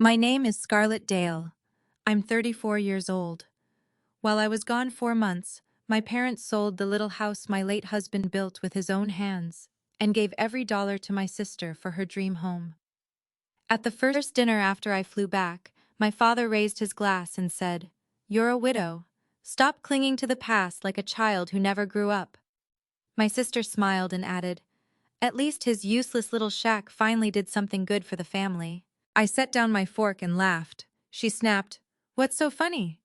My name is Scarlett Dale. I'm 34 years old. While I was gone 4 months, my parents sold the little house my late husband built with his own hands and gave every dollar to my sister for her dream home. At the first dinner after I flew back, my father raised his glass and said, "You're a widow. Stop clinging to the past like a child who never grew up." My sister smiled and added, "At least his useless little shack finally did something good for the family." I set down my fork and laughed. She snapped, "What's so funny?"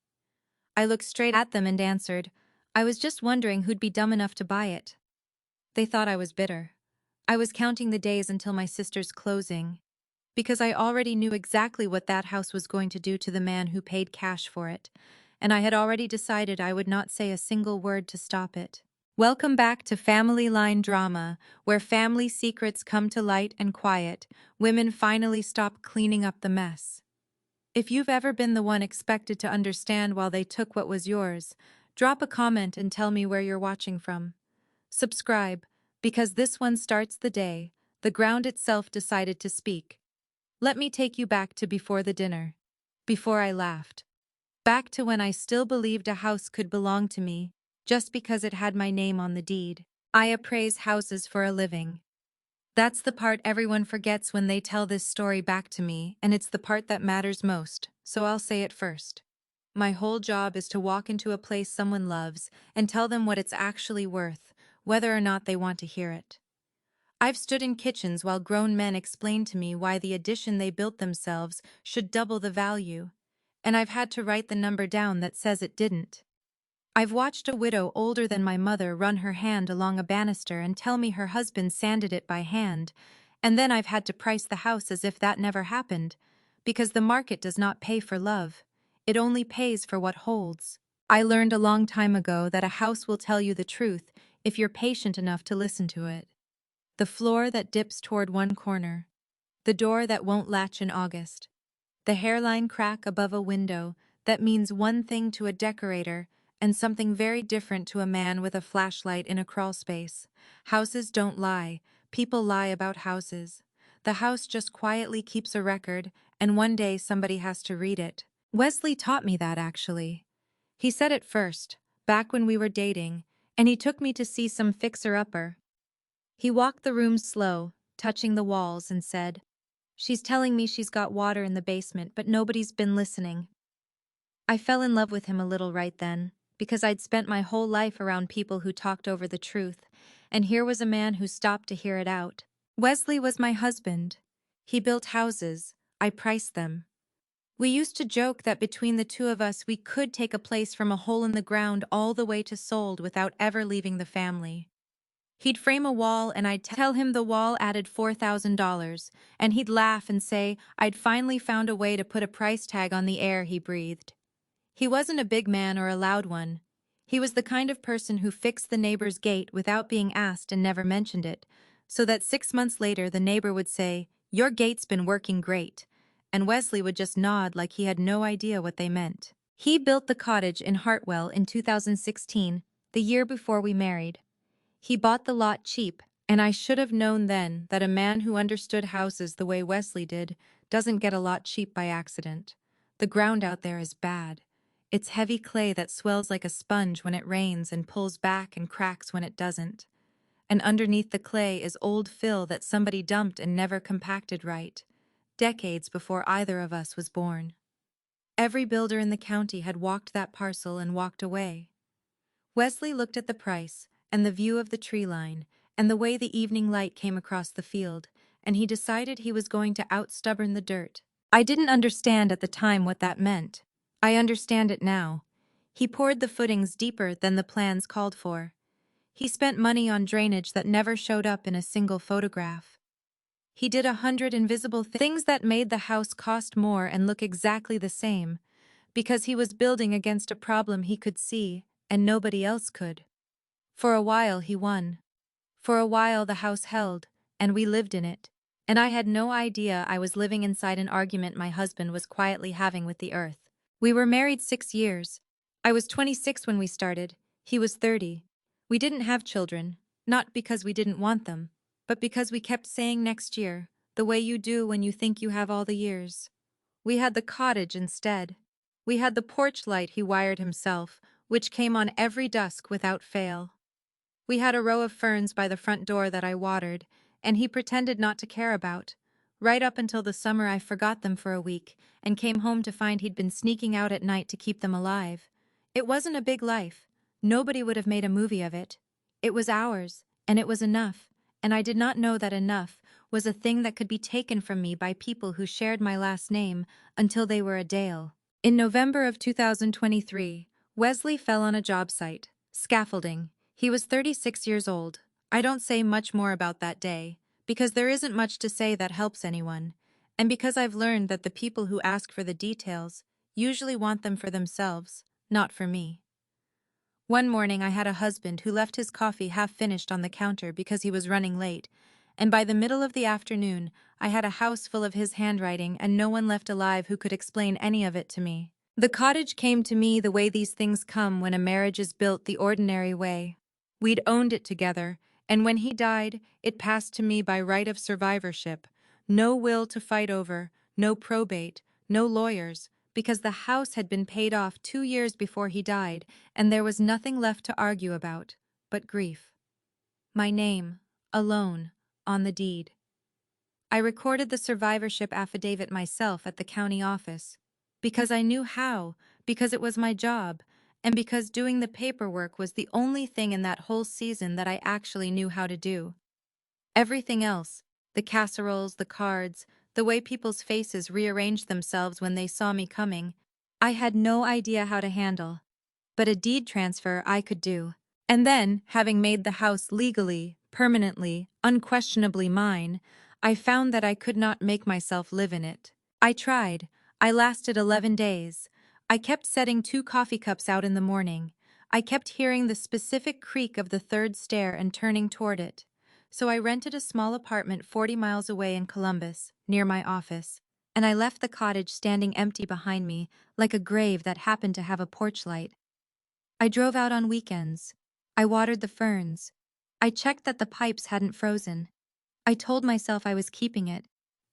I looked straight at them and answered, "I was just wondering who'd be dumb enough to buy it." They thought I was bitter. I was counting the days until my sister's closing, because I already knew exactly what that house was going to do to the man who paid cash for it, and I had already decided I would not say a single word to stop it. Welcome back to Family Line Drama, where family secrets come to light and quiet, women finally stop cleaning up the mess. If you've ever been the one expected to understand while they took what was yours, drop a comment and tell me where you're watching from. Subscribe, because this one starts the day the ground itself decided to speak. Let me take you back to before the dinner. Before I laughed. Back to when I still believed a house could belong to me, just because it had my name on the deed. I appraise houses for a living. That's the part everyone forgets when they tell this story back to me, and it's the part that matters most, so I'll say it first. My whole job is to walk into a place someone loves and tell them what it's actually worth, whether or not they want to hear it. I've stood in kitchens while grown men explained to me why the addition they built themselves should double the value, and I've had to write the number down that says it didn't. I've watched a widow older than my mother run her hand along a banister and tell me her husband sanded it by hand, and then I've had to price the house as if that never happened, because the market does not pay for love. It only pays for what holds. I learned a long time ago that a house will tell you the truth if you're patient enough to listen to it. The floor that dips toward one corner. The door that won't latch in August. The hairline crack above a window that means one thing to a decorator and something very different to a man with a flashlight in a crawlspace. Houses don't lie. People lie about houses. The house just quietly keeps a record, and one day somebody has to read it. Wesley taught me that, actually. He said it first, back when we were dating, and he took me to see some fixer-upper. He walked the room slow, touching the walls, and said, "She's telling me she's got water in the basement, but nobody's been listening." I fell in love with him a little right then, because I'd spent my whole life around people who talked over the truth, and here was a man who stopped to hear it out. Wesley was my husband. He built houses. I priced them. We used to joke that between the two of us we could take a place from a hole in the ground all the way to sold without ever leaving the family. He'd frame a wall and I'd tell him the wall added $4,000, and he'd laugh and say I'd finally found a way to put a price tag on the air he breathed. He wasn't a big man or a loud one. He was the kind of person who fixed the neighbor's gate without being asked and never mentioned it, so that 6 months later the neighbor would say, "Your gate's been working great," and Wesley would just nod like he had no idea what they meant. He built the cottage in Hartwell in 2016, the year before we married. He bought the lot cheap, and I should have known then that a man who understood houses the way Wesley did doesn't get a lot cheap by accident. The ground out there is bad. It's heavy clay that swells like a sponge when it rains and pulls back and cracks when it doesn't. And underneath the clay is old fill that somebody dumped and never compacted right, decades before either of us was born. Every builder in the county had walked that parcel and walked away. Wesley looked at the price, and the view of the tree line, and the way the evening light came across the field, and he decided he was going to out-stubborn the dirt. I didn't understand at the time what that meant. I understand it now. He poured the footings deeper than the plans called for. He spent money on drainage that never showed up in a single photograph. He did 100 invisible things that made the house cost more and look exactly the same, because he was building against a problem he could see, and nobody else could. For a while he won. For a while the house held, and we lived in it, and I had no idea I was living inside an argument my husband was quietly having with the earth. We were married 6 years. I was 26 when we started. He was 30. We didn't have children, not because we didn't want them, but because we kept saying next year, the way you do when you think you have all the years. We had the cottage instead. We had the porch light he wired himself, which came on every dusk without fail. We had a row of ferns by the front door that I watered, and he pretended not to care about. Right up until the summer I forgot them for a week, and came home to find he'd been sneaking out at night to keep them alive. It wasn't a big life. Nobody would have made a movie of it. It was ours, and it was enough, and I did not know that enough was a thing that could be taken from me by people who shared my last name until they were a Dale. In November of 2023, Wesley fell on a job site, scaffolding. He was 36 years old. I don't say much more about that day, because there isn't much to say that helps anyone, and because I've learned that the people who ask for the details usually want them for themselves, not for me. One morning I had a husband who left his coffee half finished on the counter because he was running late, and by the middle of the afternoon I had a house full of his handwriting and no one left alive who could explain any of it to me. The cottage came to me the way these things come when a marriage is built the ordinary way. We'd owned it together, and when he died, it passed to me by right of survivorship. No will to fight over, no probate, no lawyers, because the house had been paid off 2 years before he died, and there was nothing left to argue about but grief. My name, alone, on the deed. I recorded the survivorship affidavit myself at the county office. Because I knew how, because it was my job, and because doing the paperwork was the only thing in that whole season that I actually knew how to do. Everything else, the casseroles, the cards, the way people's faces rearranged themselves when they saw me coming, I had no idea how to handle. But a deed transfer I could do. And then, having made the house legally, permanently, unquestionably mine, I found that I could not make myself live in it. I tried. I lasted 11 days. I kept setting 2 coffee cups out in the morning. I kept hearing the specific creak of the third stair and turning toward it. So I rented a small apartment 40 miles away in Columbus, near my office, and I left the cottage standing empty behind me, like a grave that happened to have a porch light. I drove out on weekends. I watered the ferns. I checked that the pipes hadn't frozen. I told myself I was keeping it.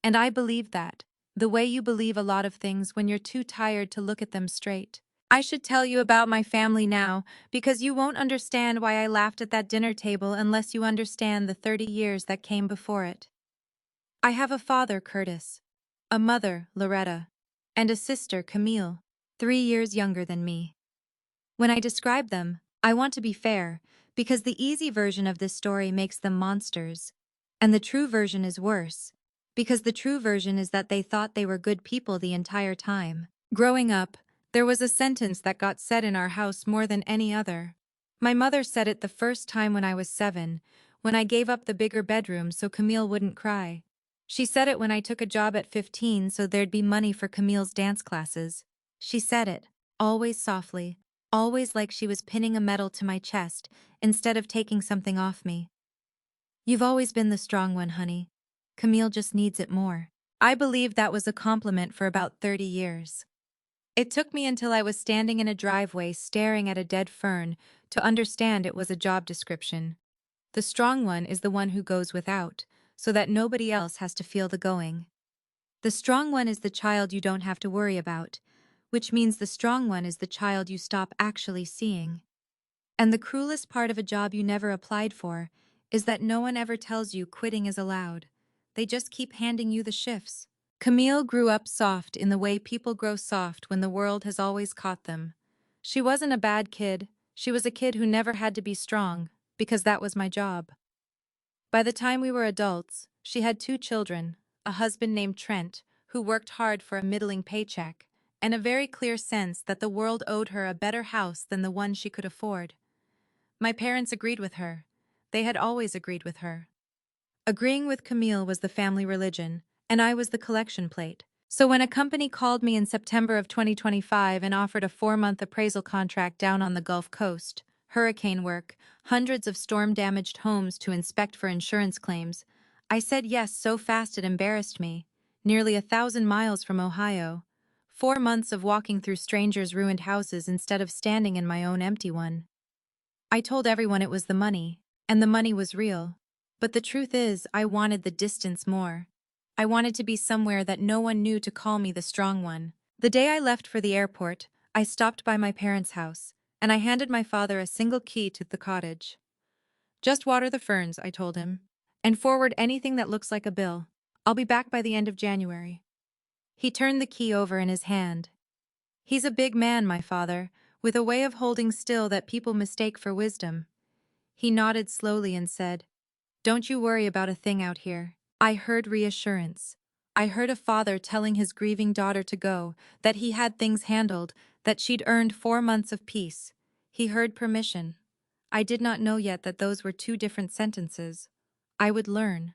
And I believed that, the way you believe a lot of things when you're too tired to look at them straight. I should tell you about my family now, because you won't understand why I laughed at that dinner table unless you understand the 30 years that came before it. I have a father, Curtis, a mother, Loretta, and a sister, Camille, 3 years younger than me. When I describe them, I want to be fair, because the easy version of this story makes them monsters. And the true version is worse, because the true version is that they thought they were good people the entire time. Growing up, there was a sentence that got said in our house more than any other. My mother said it the first time when I was 7, when I gave up the bigger bedroom so Camille wouldn't cry. She said it when I took a job at 15 so there'd be money for Camille's dance classes. She said it, always softly, always like she was pinning a medal to my chest instead of taking something off me. You've always been the strong one, honey. Camille just needs it more. I believed that was a compliment for about 30 years. It took me until I was standing in a driveway staring at a dead fern to understand it was a job description. The strong one is the one who goes without, so that nobody else has to feel the going. The strong one is the child you don't have to worry about, which means the strong one is the child you stop actually seeing. And the cruelest part of a job you never applied for is that no one ever tells you quitting is allowed. They just keep handing you the shifts. Camille grew up soft in the way people grow soft when the world has always caught them. She wasn't a bad kid. She was a kid who never had to be strong, because that was my job. By the time we were adults, she had 2 children, a husband named Trent, who worked hard for a middling paycheck, and a very clear sense that the world owed her a better house than the one she could afford. My parents agreed with her. They had always agreed with her. Agreeing with Camille was the family religion, and I was the collection plate. So when a company called me in September of 2025 and offered a 4-month appraisal contract down on the Gulf Coast, hurricane work, hundreds of storm-damaged homes to inspect for insurance claims, I said yes so fast it embarrassed me. Nearly 1,000 miles from Ohio. 4 months of walking through strangers' ruined houses instead of standing in my own empty one. I told everyone it was the money, and the money was real. But the truth is, I wanted the distance more. I wanted to be somewhere that no one knew to call me the strong one. The day I left for the airport, I stopped by my parents' house, and I handed my father a single key to the cottage. Just water the ferns, I told him, and forward anything that looks like a bill. I'll be back by the end of January. He turned the key over in his hand. He's a big man, my father, with a way of holding still that people mistake for wisdom. He nodded slowly and said, "Don't you worry about a thing out here." I heard reassurance. I heard a father telling his grieving daughter to go, that he had things handled, that she'd earned 4 months of peace. He heard permission. I did not know yet that those were two different sentences. I would learn.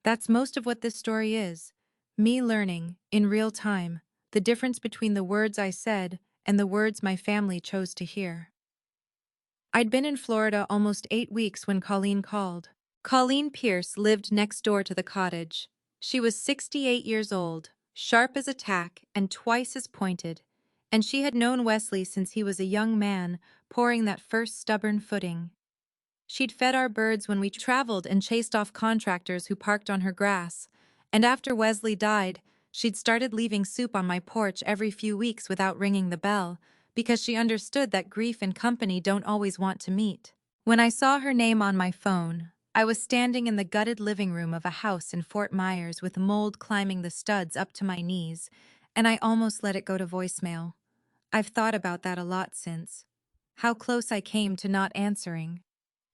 That's most of what this story is. Me learning, in real time, the difference between the words I said and the words my family chose to hear. I'd been in Florida almost 8 weeks when Colleen called. Colleen Pierce lived next door to the cottage. She was 68 years old, sharp as a tack and twice as pointed, and she had known Wesley since he was a young man, pouring that first stubborn footing. She'd fed our birds when we traveled and chased off contractors who parked on her grass, and after Wesley died, she'd started leaving soup on my porch every few weeks without ringing the bell, because she understood that grief and company don't always want to meet. When I saw her name on my phone, I was standing in the gutted living room of a house in Fort Myers with mold climbing the studs up to my knees, and I almost let it go to voicemail. I've thought about that a lot since. How close I came to not answering.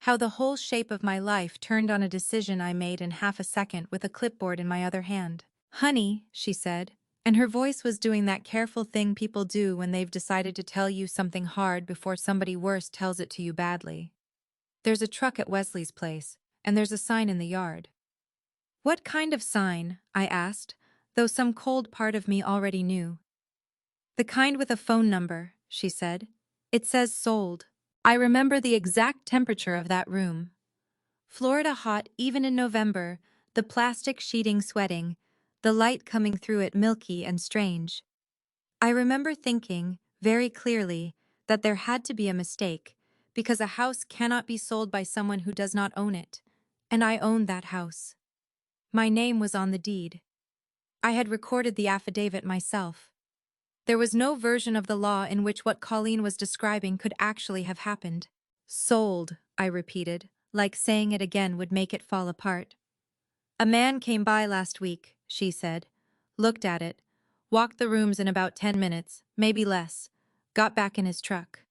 How the whole shape of my life turned on a decision I made in half a second with a clipboard in my other hand. "Honey," she said, and her voice was doing that careful thing people do when they've decided to tell you something hard before somebody worse tells it to you badly. "There's a truck at Wesley's place, and there's a sign in the yard." "What kind of sign?" I asked, though some cold part of me already knew. "The kind with a phone number," she said. "It says sold." I remember the exact temperature of that room. Florida hot even in November, the plastic sheeting sweating, the light coming through it milky and strange. I remember thinking, very clearly, that there had to be a mistake, because a house cannot be sold by someone who does not own it, and I owned that house. My name was on the deed. I had recorded the affidavit myself. There was no version of the law in which what Colleen was describing could actually have happened. "Sold," I repeated, like saying it again would make it fall apart. "A man came by last week," she said, looked at it, walked the rooms in about 10 minutes, maybe less, got back in his truck.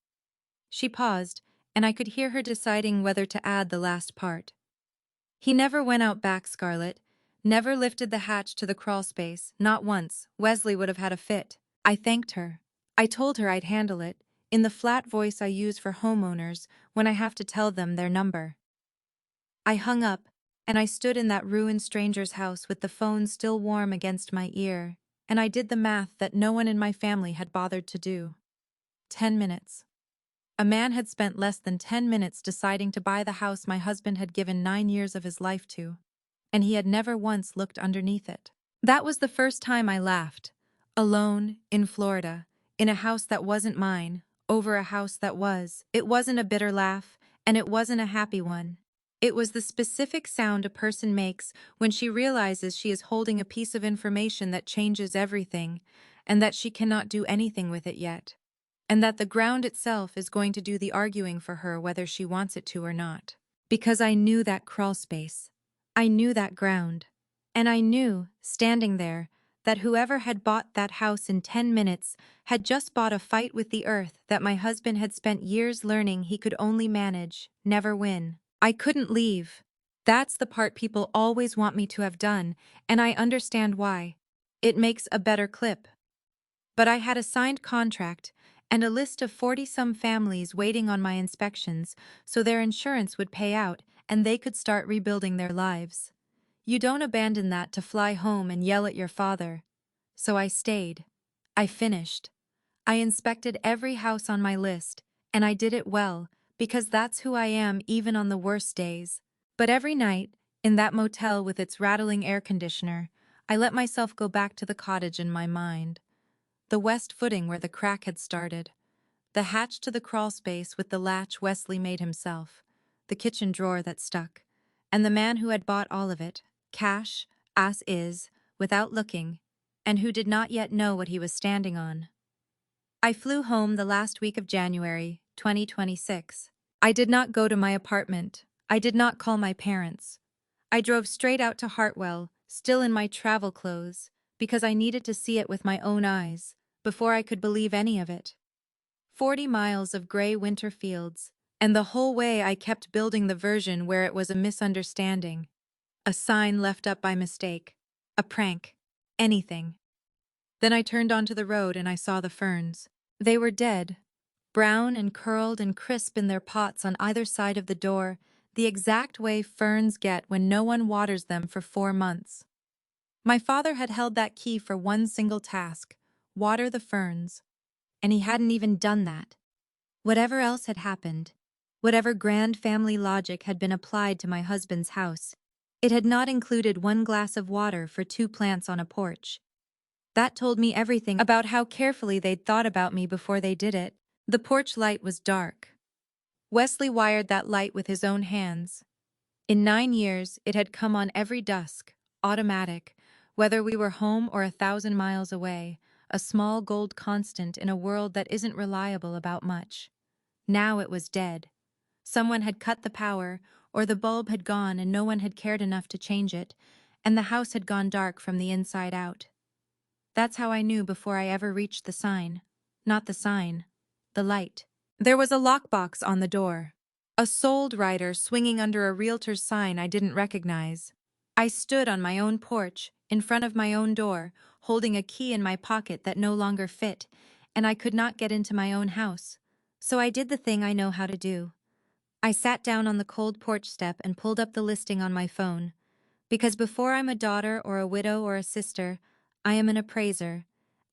She paused, and I could hear her deciding whether to add the last part. "He never went out back, Scarlett. Never lifted the hatch to the crawl space, not once. Wesley would have had a fit." I thanked her. I told her I'd handle it, in the flat voice I use for homeowners when I have to tell them their number. I hung up, and I stood in that ruined stranger's house with the phone still warm against my ear, and I did the math that no one in my family had bothered to do. 10 minutes. A man had spent less than 10 minutes deciding to buy the house my husband had given 9 years of his life to, and he had never once looked underneath it. That was the first time I laughed. Alone, in Florida, in a house that wasn't mine, over a house that was. It wasn't a bitter laugh, and it wasn't a happy one. It was the specific sound a person makes when she realizes she is holding a piece of information that changes everything, and that she cannot do anything with it yet. And that the ground itself is going to do the arguing for her whether she wants it to or not. Because I knew that crawl space. I knew that ground. And I knew, standing there, that whoever had bought that house in 10 minutes had just bought a fight with the earth that my husband had spent years learning he could only manage, never win. I couldn't leave. That's the part people always want me to have done, and I understand why. It makes a better clip. But I had a signed contract and a list of 40-some families waiting on my inspections so their insurance would pay out and they could start rebuilding their lives. You don't abandon that to fly home and yell at your father. So I stayed. I finished. I inspected every house on my list, and I did it well, because that's who I am even on the worst days. But every night, in that motel with its rattling air conditioner, I let myself go back to the cottage in my mind. The west footing where the crack had started. The hatch to the crawl space with the latch Wesley made himself. The kitchen drawer that stuck. And the man who had bought all of it, cash, as is, without looking, and who did not yet know what he was standing on. I flew home the last week of January, 2026. I did not go to my apartment. I did not call my parents. I drove straight out to Hartwell, still in my travel clothes, because I needed to see it with my own eyes, before I could believe any of it. 40 miles of gray winter fields, and the whole way I kept building the version where it was a misunderstanding. A sign left up by mistake. A prank. Anything. Then I turned onto the road and I saw the ferns. They were dead. Brown and curled and crisp in their pots on either side of the door, the exact way ferns get when no one waters them for 4 months. My father had held that key for one single task: water the ferns. And he hadn't even done that. Whatever else had happened, whatever grand family logic had been applied to my husband's house, it had not included 1 glass of water for 2 plants on a porch. That told me everything about how carefully they'd thought about me before they did it. The porch light was dark. Wesley wired that light with his own hands. In 9 years, it had come on every dusk, automatic, whether we were home or 1,000 miles away, a small gold constant in a world that isn't reliable about much. Now it was dead. Someone had cut the power, or the bulb had gone and no one had cared enough to change it, and the house had gone dark from the inside out. That's how I knew before I ever reached the sign. Not the sign. The light. There was a lockbox on the door. A sold writer swinging under a realtor's sign I didn't recognize. I stood on my own porch, in front of my own door, holding a key in my pocket that no longer fit, and I could not get into my own house. So I did the thing I know how to do. I sat down on the cold porch step and pulled up the listing on my phone. Because before I'm a daughter or a widow or a sister, I am an appraiser,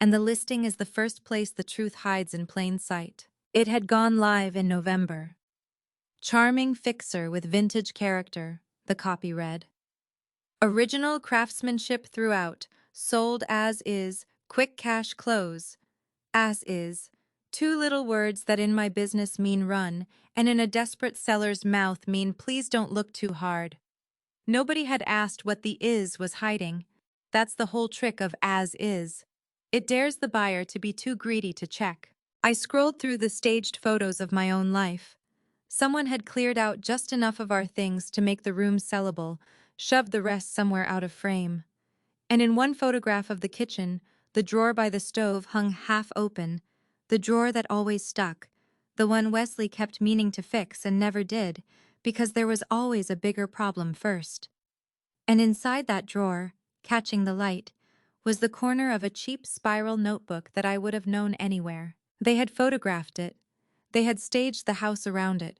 and the listing is the first place the truth hides in plain sight. It had gone live in November. Charming fixer with vintage character, the copy read. Original craftsmanship throughout, sold as is, quick cash close. As is. 2 little words that in my business mean run, and in a desperate seller's mouth mean please don't look too hard. Nobody had asked what the is was hiding. That's the whole trick of as is. It dares the buyer to be too greedy to check. I scrolled through the staged photos of my own life. Someone had cleared out just enough of our things to make the room sellable, shoved the rest somewhere out of frame. And in one photograph of the kitchen, the drawer by the stove hung half open, the drawer that always stuck, the one Wesley kept meaning to fix and never did, because there was always a bigger problem first. And inside that drawer, catching the light, was the corner of a cheap spiral notebook that I would have known anywhere. They had photographed it. They had staged the house around it.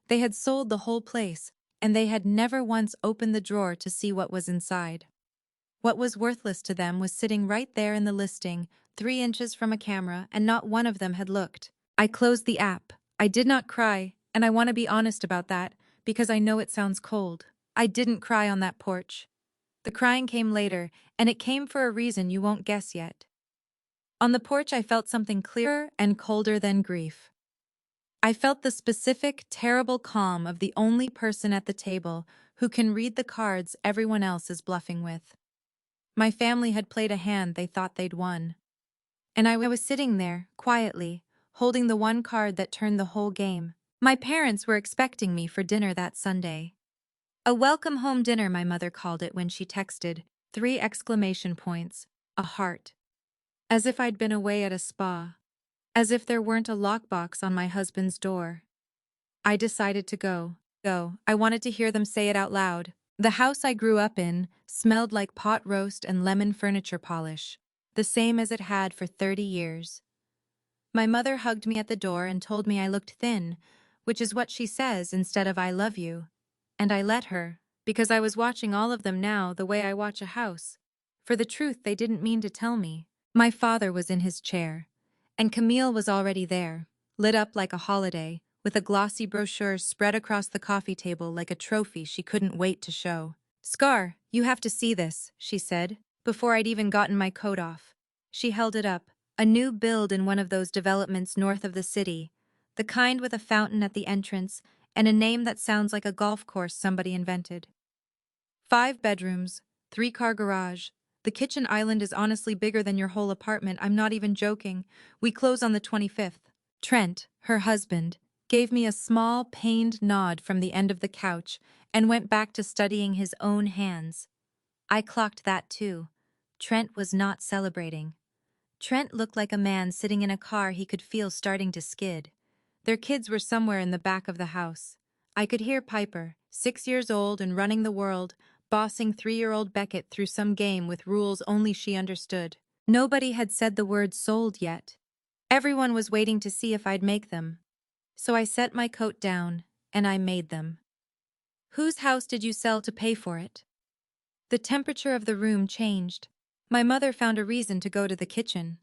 They had sold the whole place, and they had never once opened the drawer to see what was inside. What was worthless to them was sitting right there in the listing, 3 inches from a camera, and not one of them had looked. I closed the app. I did not cry, and I want to be honest about that, because I know it sounds cold. I didn't cry on that porch. The crying came later, and it came for a reason you won't guess yet. On the porch I felt something clearer and colder than grief. I felt the specific, terrible calm of the only person at the table who can read the cards everyone else is bluffing with. My family had played a hand they thought they'd won. And I was sitting there, quietly, holding the one card that turned the whole game. My parents were expecting me for dinner that Sunday. A welcome home dinner, my mother called it when she texted, 3 exclamation points, a heart. As if I'd been away at a spa. As if there weren't a lockbox on my husband's door. I decided to go. I wanted to hear them say it out loud. The house I grew up in smelled like pot roast and lemon furniture polish, the same as it had for 30 years. My mother hugged me at the door and told me I looked thin, which is what she says instead of I love you. And I let her, because I was watching all of them now the way I watch a house. For the truth they didn't mean to tell me. My father was in his chair, and Camille was already there, lit up like a holiday, with a glossy brochure spread across the coffee table like a trophy she couldn't wait to show. Scar, you have to see this, she said, before I'd even gotten my coat off. She held it up, a new build in one of those developments north of the city, the kind with a fountain at the entrance and a name that sounds like a golf course somebody invented. 5 bedrooms, 3-car garage, The kitchen island is honestly bigger than your whole apartment. I'm not even joking. We close on the 25th. Trent, her husband, gave me a small, pained nod from the end of the couch and went back to studying his own hands. I clocked that too. Trent was not celebrating. Trent looked like a man sitting in a car he could feel starting to skid. Their kids were somewhere in the back of the house. I could hear Piper, 6 years old and running the world, bossing 3-year-old Beckett through some game with rules only she understood. Nobody had said the word sold yet. Everyone was waiting to see if I'd make them. So I set my coat down, and I made them. Whose house did you sell to pay for it? The temperature of the room changed. My mother found a reason to go to the kitchen.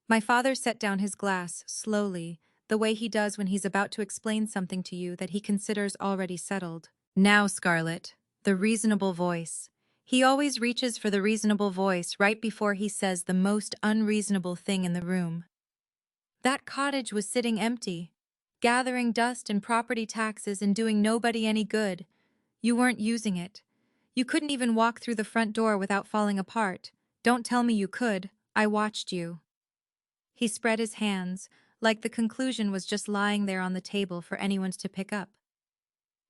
My father set down his glass, slowly, the way he does when he's about to explain something to you that he considers already settled. Now, Scarlett, the reasonable voice. He always reaches for the reasonable voice right before he says the most unreasonable thing in the room. That cottage was sitting empty, gathering dust and property taxes and doing nobody any good. You weren't using it. You couldn't even walk through the front door without falling apart. Don't tell me you could. I watched you. He spread his hands, like the conclusion was just lying there on the table for anyone to pick up.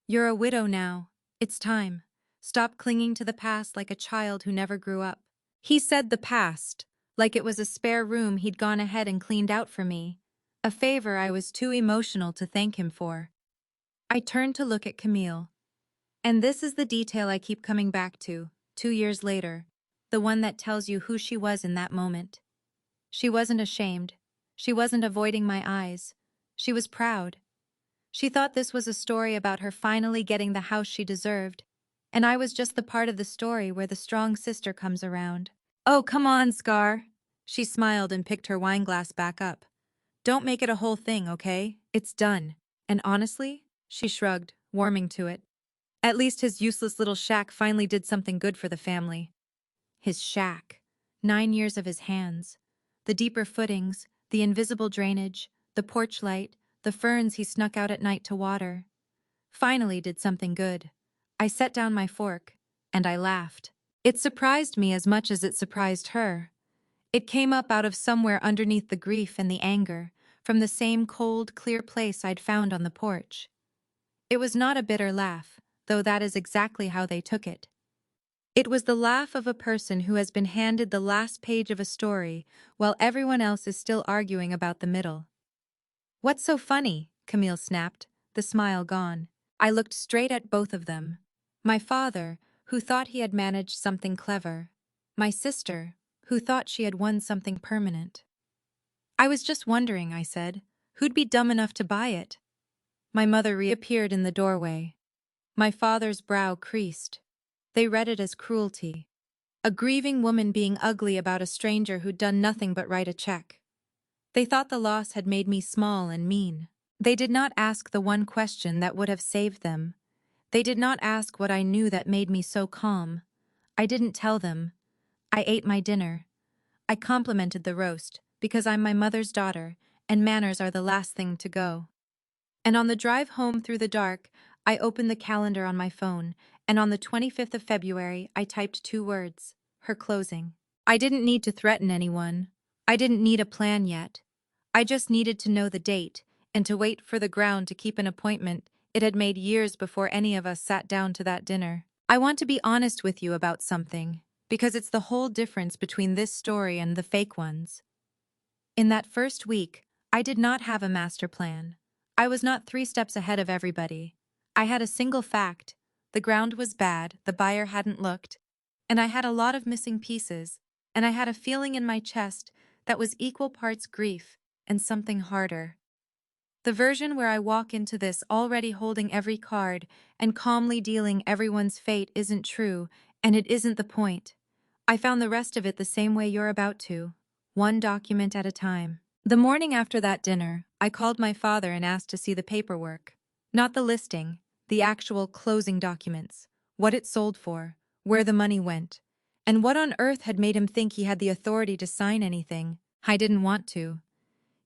You're a widow now. It's time. Stop clinging to the past like a child who never grew up. He said the past, like it was a spare room he'd gone ahead and cleaned out for me, a favor I was too emotional to thank him for. I turned to look at Camille. And this is the detail I keep coming back to, 2 years later, the one that tells you who she was in that moment. She wasn't ashamed. She wasn't avoiding my eyes. She was proud. She thought this was a story about her finally getting the house she deserved, and I was just the part of the story where the strong sister comes around. Oh, come on, Scar. She smiled and picked her wineglass back up. Don't make it a whole thing, okay? It's done. And honestly, she shrugged, warming to it. At least his useless little shack finally did something good for the family. His shack. 9 years of his hands. The deeper footings, the invisible drainage, the porch light, the ferns he snuck out at night to water. Finally did something good. I set down my fork, and I laughed. It surprised me as much as it surprised her. It came up out of somewhere underneath the grief and the anger, from the same cold, clear place I'd found on the porch. It was not a bitter laugh, though that is exactly how they took it. It was the laugh of a person who has been handed the last page of a story while everyone else is still arguing about the middle. What's so funny? Camille snapped, the smile gone. I looked straight at both of them. My father, who thought he had managed something clever. My sister, who thought she had won something permanent. I was just wondering, I said, who'd be dumb enough to buy it? My mother reappeared in the doorway. My father's brow creased. They read it as cruelty. A grieving woman being ugly about a stranger who'd done nothing but write a check. They thought the loss had made me small and mean. They did not ask the one question that would have saved them. They did not ask what I knew that made me so calm. I didn't tell them. I ate my dinner. I complimented the roast, because I'm my mother's daughter, and manners are the last thing to go. And on the drive home through the dark, I opened the calendar on my phone, and on the 25th of February, I typed 2 words, her closing. I didn't need to threaten anyone. I didn't need a plan yet. I just needed to know the date, and to wait for the ground to keep an appointment it had made years before any of us sat down to that dinner. I want to be honest with you about something, because it's the whole difference between this story and the fake ones. In that first week, I did not have a master plan. I was not 3 steps ahead of everybody. I had a single fact. The ground was bad, the buyer hadn't looked, and I had a lot of missing pieces, and I had a feeling in my chest that was equal parts grief and something harder. The version where I walk into this already holding every card and calmly dealing everyone's fate isn't true, and it isn't the point. I found the rest of it the same way you're about to, one document at a time. The morning after that dinner, I called my father and asked to see the paperwork. Not the listing, the actual closing documents, what it sold for, where the money went, and what on earth had made him think he had the authority to sign anything. I didn't want to.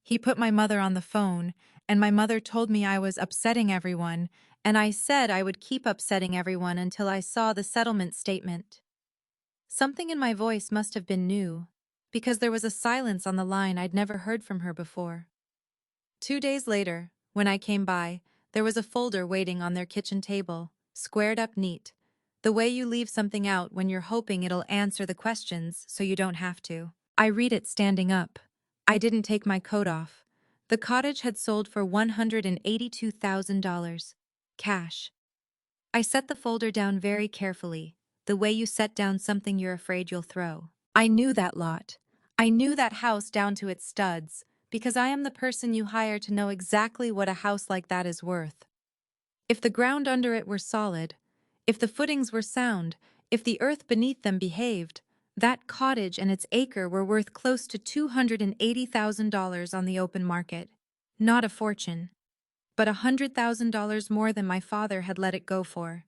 He put my mother on the phone, and my mother told me I was upsetting everyone, and I said I would keep upsetting everyone until I saw the settlement statement. Something in my voice must have been new, because there was a silence on the line I'd never heard from her before. 2 days later, when I came by, there was a folder waiting on their kitchen table, squared up neat, the way you leave something out when you're hoping it'll answer the questions so you don't have to. I read it standing up. I didn't take my coat off. The cottage had sold for $182,000. Cash. I set the folder down very carefully, the way you set down something you're afraid you'll throw. I knew that lot. I knew that house down to its studs, because I am the person you hire to know exactly what a house like that is worth. If the ground under it were solid, if the footings were sound, if the earth beneath them behaved, that cottage and its acre were worth close to $280,000 on the open market. Not a fortune, but $100,000 more than my father had let it go for.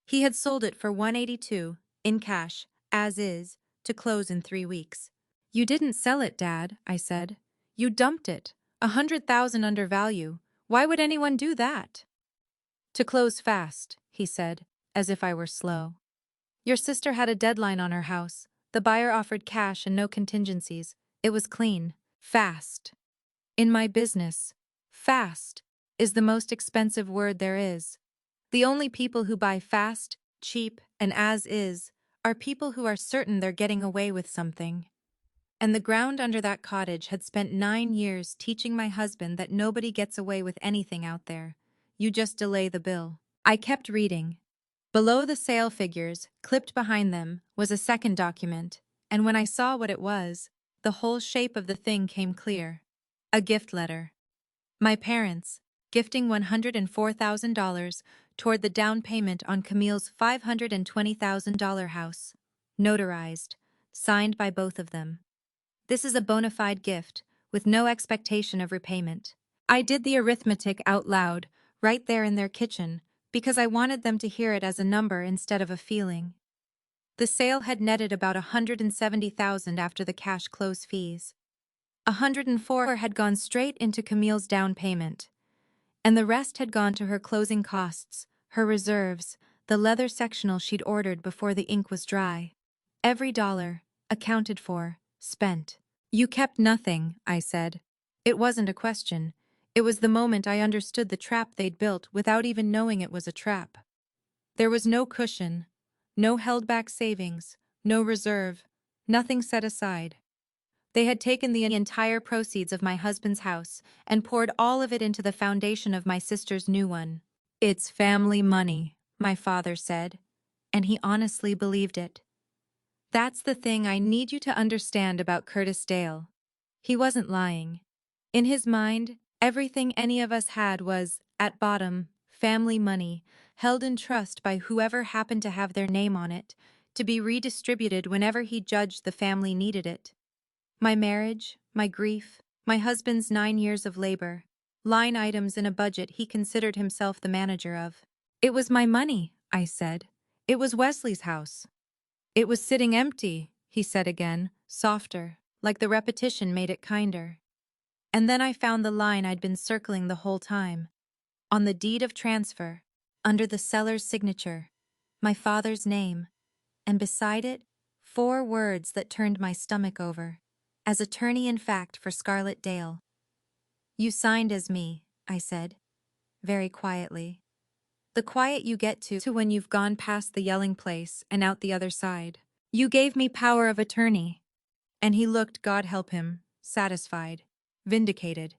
He had sold it for 182 in cash, as is, to close in 3 weeks. You didn't sell it, Dad, I said. You dumped it. 100,000 under value. Why would anyone do that? To close fast, he said, as if I were slow. Your sister had a deadline on her house. The buyer offered cash and no contingencies. It was clean. Fast. In my business, fast is the most expensive word there is. The only people who buy fast, cheap, and as is are people who are certain they're getting away with something. And the ground under that cottage had spent 9 years teaching my husband that nobody gets away with anything out there. You just delay the bill. I kept reading. Below the sale figures, clipped behind them, was a second document, and when I saw what it was, the whole shape of the thing came clear. A gift letter. My parents, gifting $104,000 toward the down payment on Camille's $520,000 house. Notarized, signed by both of them. This is a bona fide gift, with no expectation of repayment. I did the arithmetic out loud, right there in their kitchen, because I wanted them to hear it as a number instead of a feeling. The sale had netted about $170,000 after the cash close fees. 104 had gone straight into Camille's down payment, and the rest had gone to her closing costs, her reserves, the leather sectional she'd ordered before the ink was dry. Every dollar, accounted for, spent. You kept nothing, I said. It wasn't a question. It was the moment I understood the trap they'd built without even knowing it was a trap. There was no cushion, no held-back savings, no reserve, nothing set aside. They had taken the entire proceeds of my husband's house and poured all of it into the foundation of my sister's new one. It's family money, my father said, and he honestly believed it. That's the thing I need you to understand about Curtis Dale. He wasn't lying. In his mind, everything any of us had was, at bottom, family money, held in trust by whoever happened to have their name on it, to be redistributed whenever he judged the family needed it. My marriage, my grief, my husband's 9 years of labor, line items in a budget he considered himself the manager of. It was my money, I said. It was Wesley's house. It was sitting empty, he said again, softer, like the repetition made it kinder. And then I found the line I'd been circling the whole time. On the deed of transfer, under the seller's signature, my father's name, and beside it, 4 words that turned my stomach over. As attorney in fact for Scarlett Dale. You signed as me, I said, very quietly. The quiet you get to when you've gone past the yelling place and out the other side. You gave me power of attorney. And he looked, God help him, satisfied, vindicated.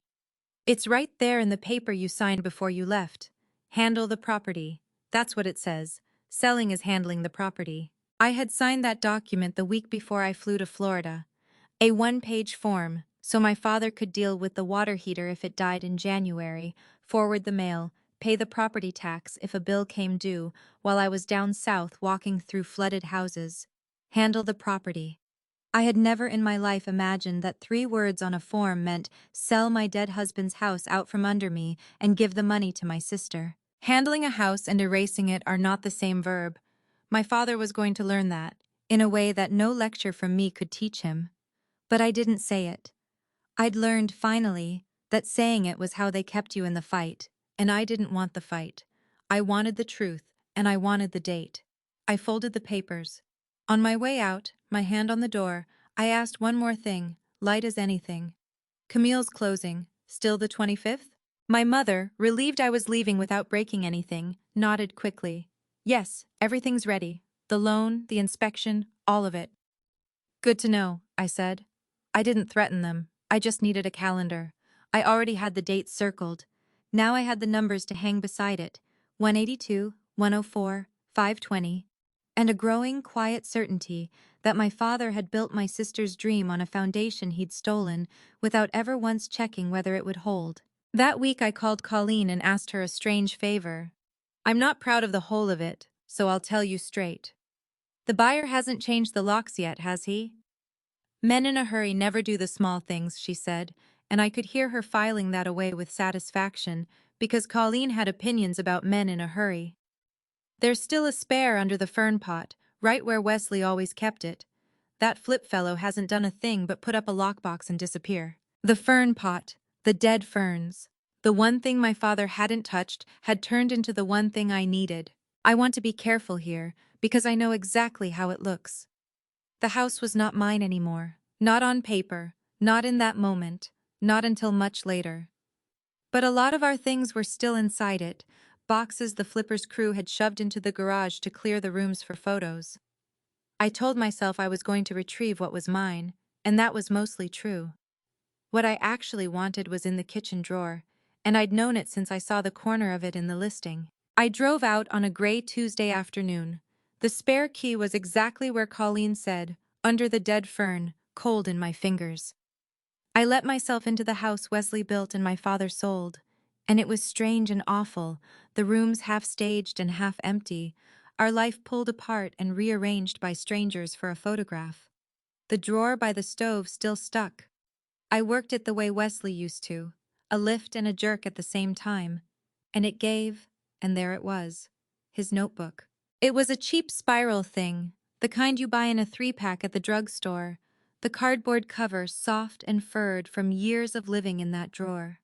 It's right there in the paper you signed before you left. Handle the property. That's what it says. Selling is handling the property. I had signed that document the week before I flew to Florida. A 1-page form, so my father could deal with the water heater if it died in January, forward the mail, pay the property tax if a bill came due while I was down south walking through flooded houses. Handle the property. I had never in my life imagined that 3 words on a form meant sell my dead husband's house out from under me and give the money to my sister. Handling a house and erasing it are not the same verb. My father was going to learn that, in a way that no lecture from me could teach him. But I didn't say it. I'd learned, finally, that saying it was how they kept you in the fight, and I didn't want the fight. I wanted the truth, and I wanted the date. I folded the papers. On my way out, my hand on the door, I asked one more thing, light as anything. Camille's closing, still the 25th? My mother, relieved I was leaving without breaking anything, nodded quickly. Yes, everything's ready. The loan, the inspection, all of it. Good to know, I said. I didn't threaten them. I just needed a calendar. I already had the dates circled. Now I had the numbers to hang beside it. 182, 104, 520. And a growing, quiet certainty that my father had built my sister's dream on a foundation he'd stolen without ever once checking whether it would hold. That week I called Colleen and asked her a strange favor. I'm not proud of the whole of it, so I'll tell you straight. The buyer hasn't changed the locks yet, has he? Men in a hurry never do the small things, she said, and I could hear her filing that away with satisfaction because Colleen had opinions about men in a hurry. There's still a spare under the fern pot, right where Wesley always kept it. That Flip fellow hasn't done a thing but put up a lockbox and disappear. The fern pot, the dead ferns. The one thing my father hadn't touched had turned into the one thing I needed. I want to be careful here, because I know exactly how it looks. The house was not mine anymore. Not on paper, not in that moment, not until much later. But a lot of our things were still inside it, boxes the Flippers crew had shoved into the garage to clear the rooms for photos. I told myself I was going to retrieve what was mine, and that was mostly true. What I actually wanted was in the kitchen drawer, and I'd known it since I saw the corner of it in the listing. I drove out on a gray Tuesday afternoon. The spare key was exactly where Colleen said, under the dead fern, cold in my fingers. I let myself into the house Wesley built and my father sold, and it was strange and awful, the rooms half staged and half empty, our life pulled apart and rearranged by strangers for a photograph. The drawer by the stove still stuck. I worked it the way Wesley used to, a lift and a jerk at the same time, and it gave, and there it was, his notebook. It was a cheap spiral thing, the kind you buy in a 3-pack at the drugstore, the cardboard cover soft and furred from years of living in that drawer.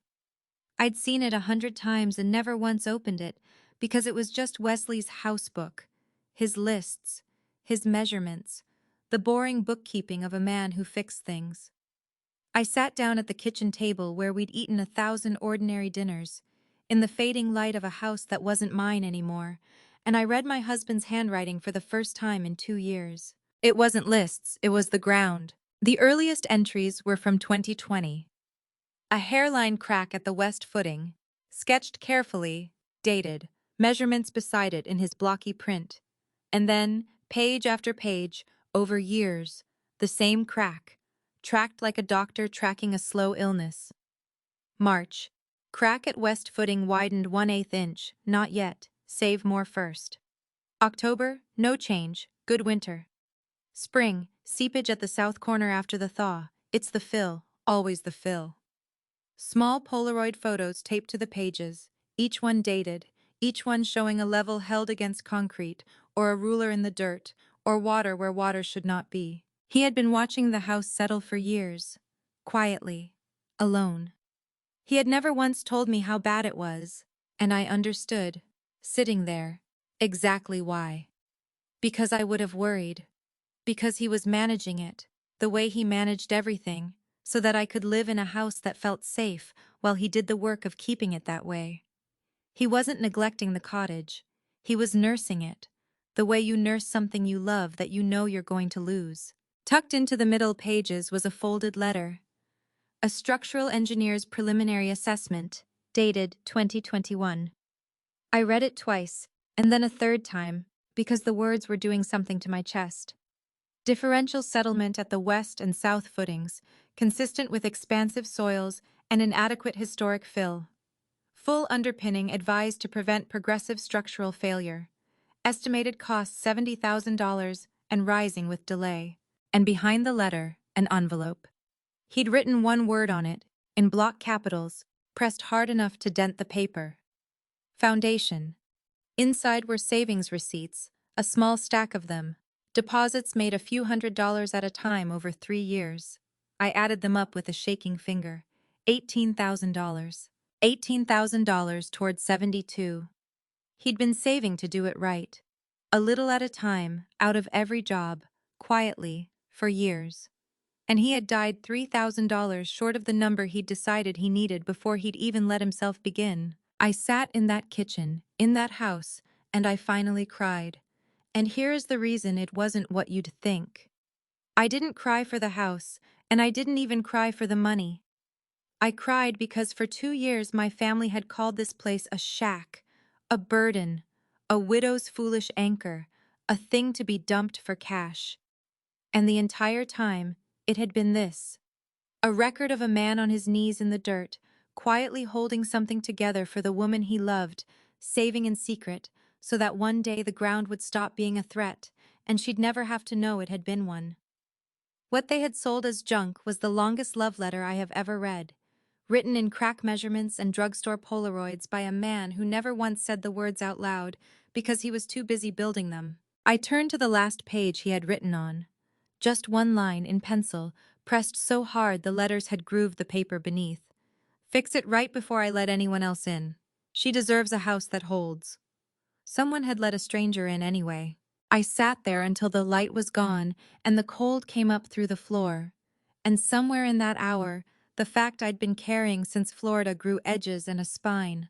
I'd seen it 100 times and never once opened it because it was just Wesley's house book, his lists, his measurements, the boring bookkeeping of a man who fixed things. I sat down at the kitchen table where we'd eaten 1,000 ordinary dinners, in the fading light of a house that wasn't mine anymore, and I read my husband's handwriting for the first time in 2 years. It wasn't lists, it was the ground. The earliest entries were from 2020. A hairline crack at the west footing, sketched carefully, dated, measurements beside it in his blocky print. And then, page after page, over years, the same crack, tracked like a doctor tracking a slow illness. March. Crack at west footing widened 1/8 inch, not yet, save more first. October, no change, good winter. Spring, seepage at the south corner after the thaw. It's the fill, always the fill. Small Polaroid photos taped to the pages, each one dated, each one showing a level held against concrete, or a ruler in the dirt, or water where water should not be. He had been watching the house settle for years, quietly, alone. He had never once told me how bad it was, and I understood, sitting there, exactly why. Because I would have worried. Because he was managing it, the way he managed everything, so that I could live in a house that felt safe while he did the work of keeping it that way. He wasn't neglecting the cottage. He was nursing it, the way you nurse something you love that you know you're going to lose. Tucked into the middle pages was a folded letter. A structural engineer's preliminary assessment, dated 2021. I read it twice, and then a third time, because the words were doing something to my chest. Differential settlement at the west and south footings, consistent with expansive soils and inadequate historic fill. Full underpinning advised to prevent progressive structural failure. Estimated cost $70,000 and rising with delay. And behind the letter, an envelope. He'd written one word on it, in block capitals, pressed hard enough to dent the paper. Foundation. Inside were savings receipts, a small stack of them. Deposits made a few $100s at a time over 3 years. I added them up with a shaking finger. $18,000. $18,000 toward 72. He'd been saving to do it right. A little at a time, out of every job, quietly, for years. And he had died $3,000 short of the number he'd decided he needed before he'd even let himself begin. I sat in that kitchen, in that house, and I finally cried. And here is the reason it wasn't what you'd think. I didn't cry for the house, and I didn't even cry for the money. I cried because for 2 years my family had called this place a shack, a burden, a widow's foolish anchor, a thing to be dumped for cash. And the entire time, it had been this. A record of a man on his knees in the dirt, quietly holding something together for the woman he loved, saving in secret, so that one day the ground would stop being a threat, and she'd never have to know it had been one. What they had sold as junk was the longest love letter I have ever read, written in crack measurements and drugstore Polaroids by a man who never once said the words out loud because he was too busy building them. I turned to the last page he had written on. Just one line in pencil, pressed so hard the letters had grooved the paper beneath. Fix it right before I let anyone else in. She deserves a house that holds. Someone had let a stranger in anyway. I sat there until the light was gone and the cold came up through the floor. And somewhere in that hour, the fact I'd been carrying since Florida grew edges and a spine.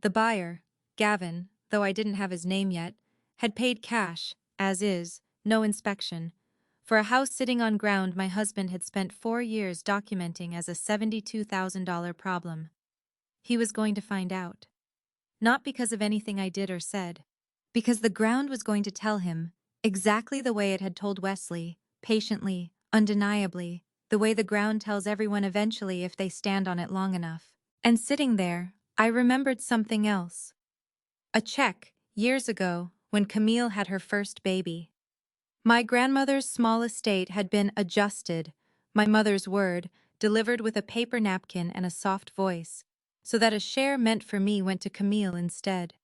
The buyer, Gavin, though I didn't have his name yet, had paid cash, as is, no inspection, for a house sitting on ground my husband had spent 4 years documenting as a $72,000 problem. He was going to find out. Not because of anything I did or said. Because the ground was going to tell him, exactly the way it had told Wesley, patiently, undeniably, the way the ground tells everyone eventually if they stand on it long enough. And sitting there, I remembered something else. A check, years ago, when Camille had her first baby. My grandmother's small estate had been adjusted, my mother's word, delivered with a paper napkin and a soft voice, so that a share meant for me went to Camille instead.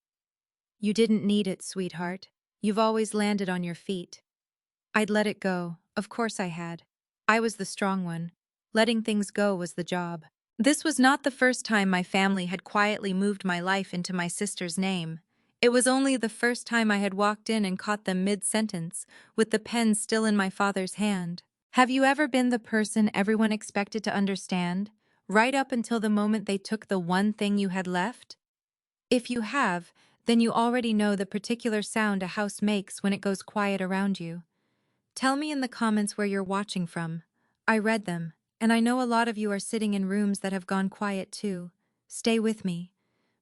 You didn't need it, sweetheart. You've always landed on your feet. I'd let it go, of course I had. I was the strong one. Letting things go was the job. This was not the first time my family had quietly moved my life into my sister's name. It was only the first time I had walked in and caught them mid-sentence, with the pen still in my father's hand. Have you ever been the person everyone expected to understand, right up until the moment they took the one thing you had left? If you have, then you already know the particular sound a house makes when it goes quiet around you. Tell me in the comments where you're watching from. I read them, and I know a lot of you are sitting in rooms that have gone quiet too. Stay with me.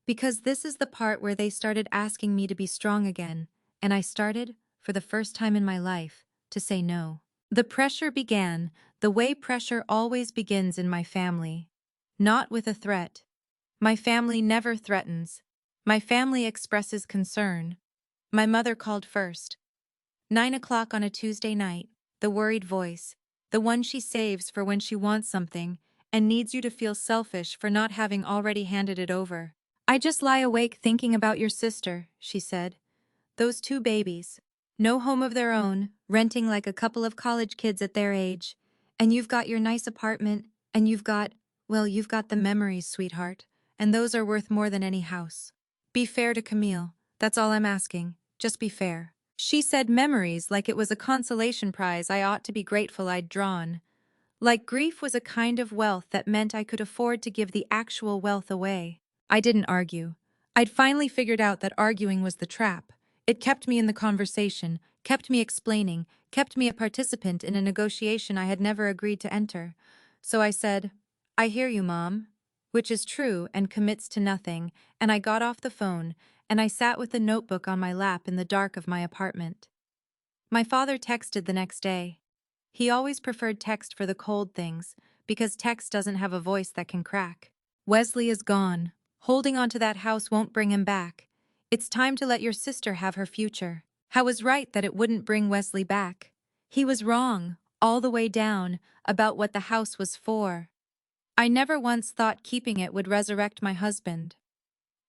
Because this is the part where they started asking me to be strong again, and I started, for the first time in my life, to say no. The pressure began, the way pressure always begins in my family. Not with a threat. My family never threatens. My family expresses concern. My mother called first. 9 o'clock on a Tuesday night, the worried voice, the one she saves for when she wants something and needs you to feel selfish for not having already handed it over. I just lie awake thinking about your sister, she said. Those two babies. No home of their own, renting like a couple of college kids at their age. And you've got your nice apartment, and you've got the memories, sweetheart. And those are worth more than any house. Be fair to Camille. That's all I'm asking. Just be fair. She said memories like it was a consolation prize I ought to be grateful I'd drawn. Like grief was a kind of wealth that meant I could afford to give the actual wealth away. I didn't argue. I'd finally figured out that arguing was the trap. It kept me in the conversation, kept me explaining, kept me a participant in a negotiation I had never agreed to enter. So I said, I hear you, Mom. Which is true and commits to nothing, and I got off the phone, and I sat with the notebook on my lap in the dark of my apartment. My father texted the next day. He always preferred text for the cold things, because text doesn't have a voice that can crack. Wesley is gone. Holding on to that house won't bring him back. It's time to let your sister have her future. I was right that it wouldn't bring Wesley back. He was wrong, all the way down, about what the house was for. I never once thought keeping it would resurrect my husband.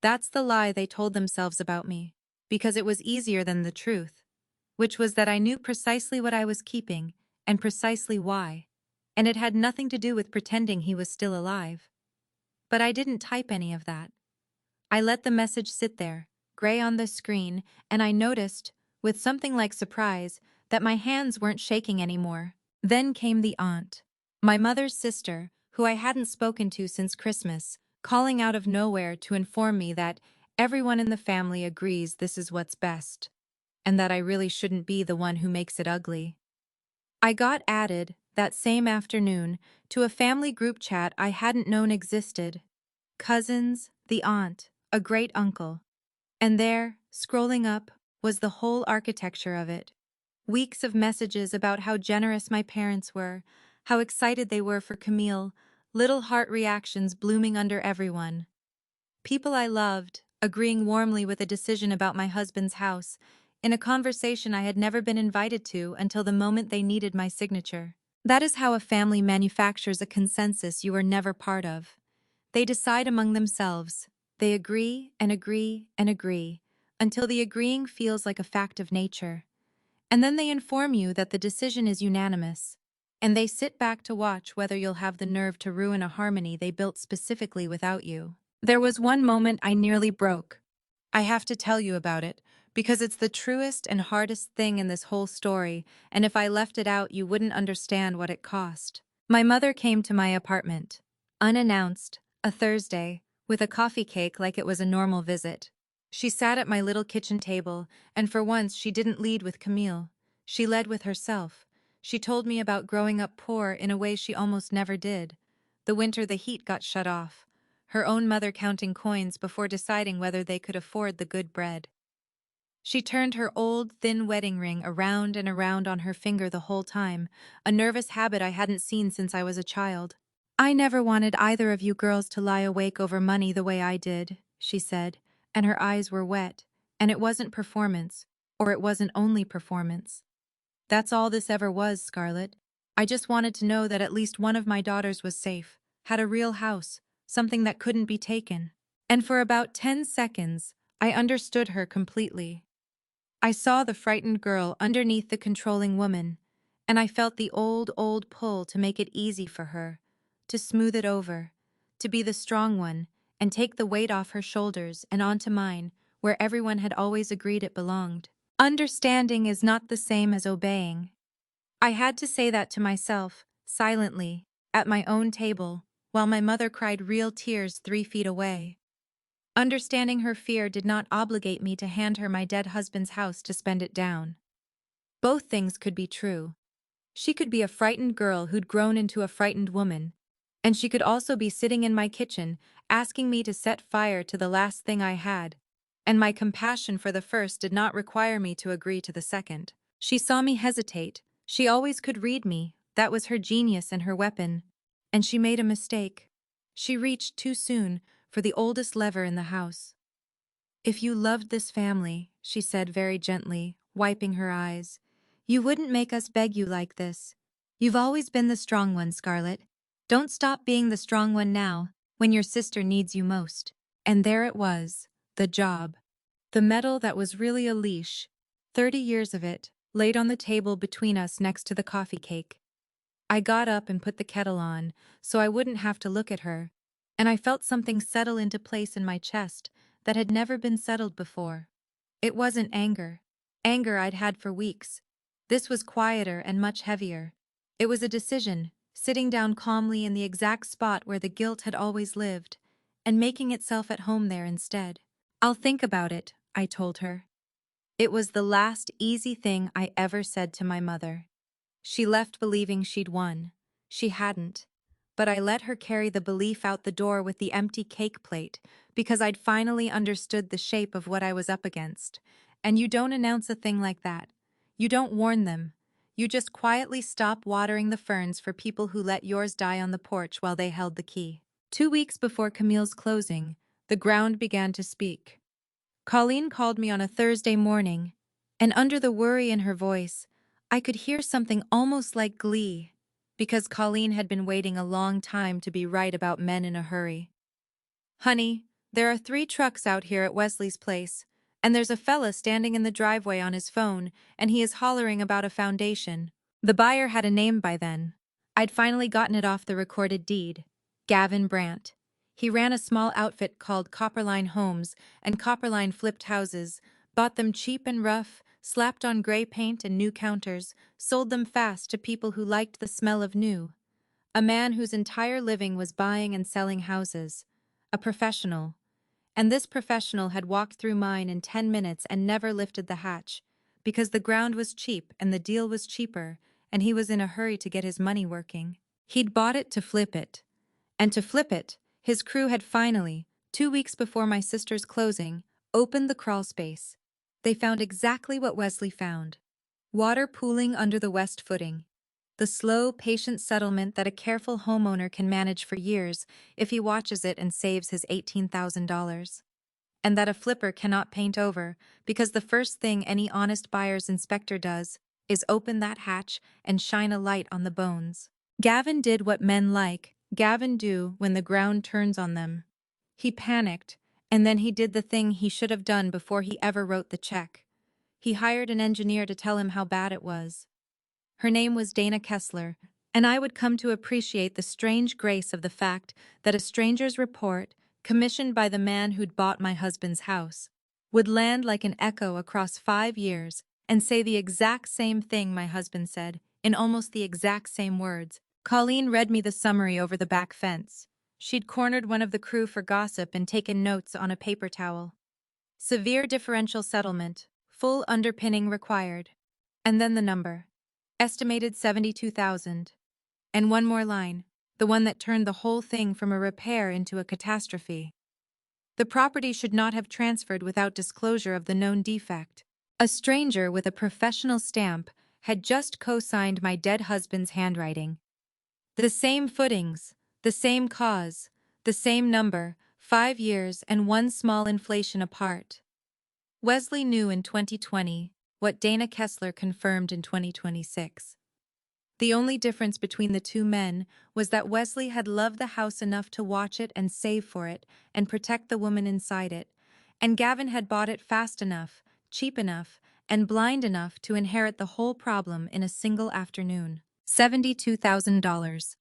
That's the lie they told themselves about me, because it was easier than the truth, which was that I knew precisely what I was keeping, and precisely why, and it had nothing to do with pretending he was still alive. But I didn't type any of that. I let the message sit there, gray on the screen, and I noticed, with something like surprise, that my hands weren't shaking anymore. Then came the aunt, my mother's sister, who I hadn't spoken to since Christmas, calling out of nowhere to inform me that everyone in the family agrees this is what's best, and that I really shouldn't be the one who makes it ugly. I got added, that same afternoon, to a family group chat I hadn't known existed. Cousins, the aunt, a great uncle. And there, scrolling up, was the whole architecture of it. Weeks of messages about how generous my parents were, how excited they were for Camille, little heart reactions blooming under everyone. People I loved, agreeing warmly with a decision about my husband's house, in a conversation I had never been invited to until the moment they needed my signature. That is how a family manufactures a consensus you are never part of. They decide among themselves. They agree and agree and agree, until the agreeing feels like a fact of nature. And then they inform you that the decision is unanimous. And they sit back to watch whether you'll have the nerve to ruin a harmony they built specifically without you. There was one moment I nearly broke. I have to tell you about it, because it's the truest and hardest thing in this whole story, and if I left it out, you wouldn't understand what it cost. My mother came to my apartment, unannounced, a Thursday, with a coffee cake like it was a normal visit. She sat at my little kitchen table, and for once she didn't lead with Camille. She led with herself. She told me about growing up poor in a way she almost never did. The winter the heat got shut off. Her own mother counting coins before deciding whether they could afford the good bread. She turned her old, thin wedding ring around and around on her finger the whole time, a nervous habit I hadn't seen since I was a child. "I never wanted either of you girls to lie awake over money the way I did," she said, and her eyes were wet, and it wasn't performance, or it wasn't only performance. "That's all this ever was, Scarlett. I just wanted to know that at least one of my daughters was safe, had a real house, something that couldn't be taken." And for about 10 seconds, I understood her completely. I saw the frightened girl underneath the controlling woman, and I felt the old pull to make it easy for her, to smooth it over, to be the strong one, and take the weight off her shoulders and onto mine, where everyone had always agreed it belonged. Understanding is not the same as obeying. I had to say that to myself, silently, at my own table, while my mother cried real tears 3 feet away. Understanding her fear did not obligate me to hand her my dead husband's house to spend it down. Both things could be true. She could be a frightened girl who'd grown into a frightened woman, and she could also be sitting in my kitchen, asking me to set fire to the last thing I had, and my compassion for the first did not require me to agree to the second. She saw me hesitate. She always could read me, that was her genius and her weapon. And she made a mistake. She reached too soon for the oldest lever in the house. "If you loved this family," she said very gently, wiping her eyes, "you wouldn't make us beg you like this. You've always been the strong one, Scarlett. Don't stop being the strong one now, when your sister needs you most." And there it was, the job. The medal that was really a leash, 30 years of it, laid on the table between us next to the coffee cake. I got up and put the kettle on, so I wouldn't have to look at her, and I felt something settle into place in my chest that had never been settled before. It wasn't anger. Anger I'd had for weeks. This was quieter and much heavier. It was a decision, sitting down calmly in the exact spot where the guilt had always lived, and making itself at home there instead. "I'll think about it," I told her. It was the last easy thing I ever said to my mother. She left believing she'd won. She hadn't. But I let her carry the belief out the door with the empty cake plate, because I'd finally understood the shape of what I was up against. And you don't announce a thing like that. You don't warn them. You just quietly stop watering the ferns for people who let yours die on the porch while they held the key. 2 weeks before Camille's closing, the ground began to speak. Colleen called me on a Thursday morning, and under the worry in her voice, I could hear something almost like glee, because Colleen had been waiting a long time to be right about men in a hurry. "Honey, there are 3 trucks out here at Wesley's place, and there's a fella standing in the driveway on his phone, and he is hollering about a foundation." The buyer had a name by then. I'd finally gotten it off the recorded deed. Gavin Brandt. He ran a small outfit called Copperline Homes, and Copperline flipped houses, bought them cheap and rough, slapped on gray paint and new counters, sold them fast to people who liked the smell of new. A man whose entire living was buying and selling houses. A professional. And this professional had walked through mine in 10 minutes and never lifted the hatch, because the ground was cheap and the deal was cheaper, and he was in a hurry to get his money working. He'd bought it to flip it. And to flip it, his crew had finally, 2 weeks before my sister's closing, opened the crawl space. They found exactly what Wesley found. Water pooling under the west footing. The slow, patient settlement that a careful homeowner can manage for years if he watches it and saves his $18,000. And that a flipper cannot paint over, because the first thing any honest buyer's inspector does is open that hatch and shine a light on the bones. Gavin did what men like Gavin do when the ground turns on them. He panicked, and then he did the thing he should have done before he ever wrote the check. He hired an engineer to tell him how bad it was. Her name was Dana Kessler, and I would come to appreciate the strange grace of the fact that a stranger's report, commissioned by the man who'd bought my husband's house, would land like an echo across 5 years and say the exact same thing my husband said, in almost the exact same words. Colleen read me the summary over the back fence. She'd cornered one of the crew for gossip and taken notes on a paper towel. Severe differential settlement, full underpinning required. And then the number. Estimated 72,000. And one more line, the one that turned the whole thing from a repair into a catastrophe. The property should not have transferred without disclosure of the known defect. A stranger with a professional stamp had just co-signed my dead husband's handwriting. The same footings, the same cause, the same number, 5 years and one small inflation apart. Wesley knew in 2020 what Dana Kessler confirmed in 2026. The only difference between the two men was that Wesley had loved the house enough to watch it and save for it and protect the woman inside it, and Gavin had bought it fast enough, cheap enough, and blind enough to inherit the whole problem in a single afternoon. $72,000.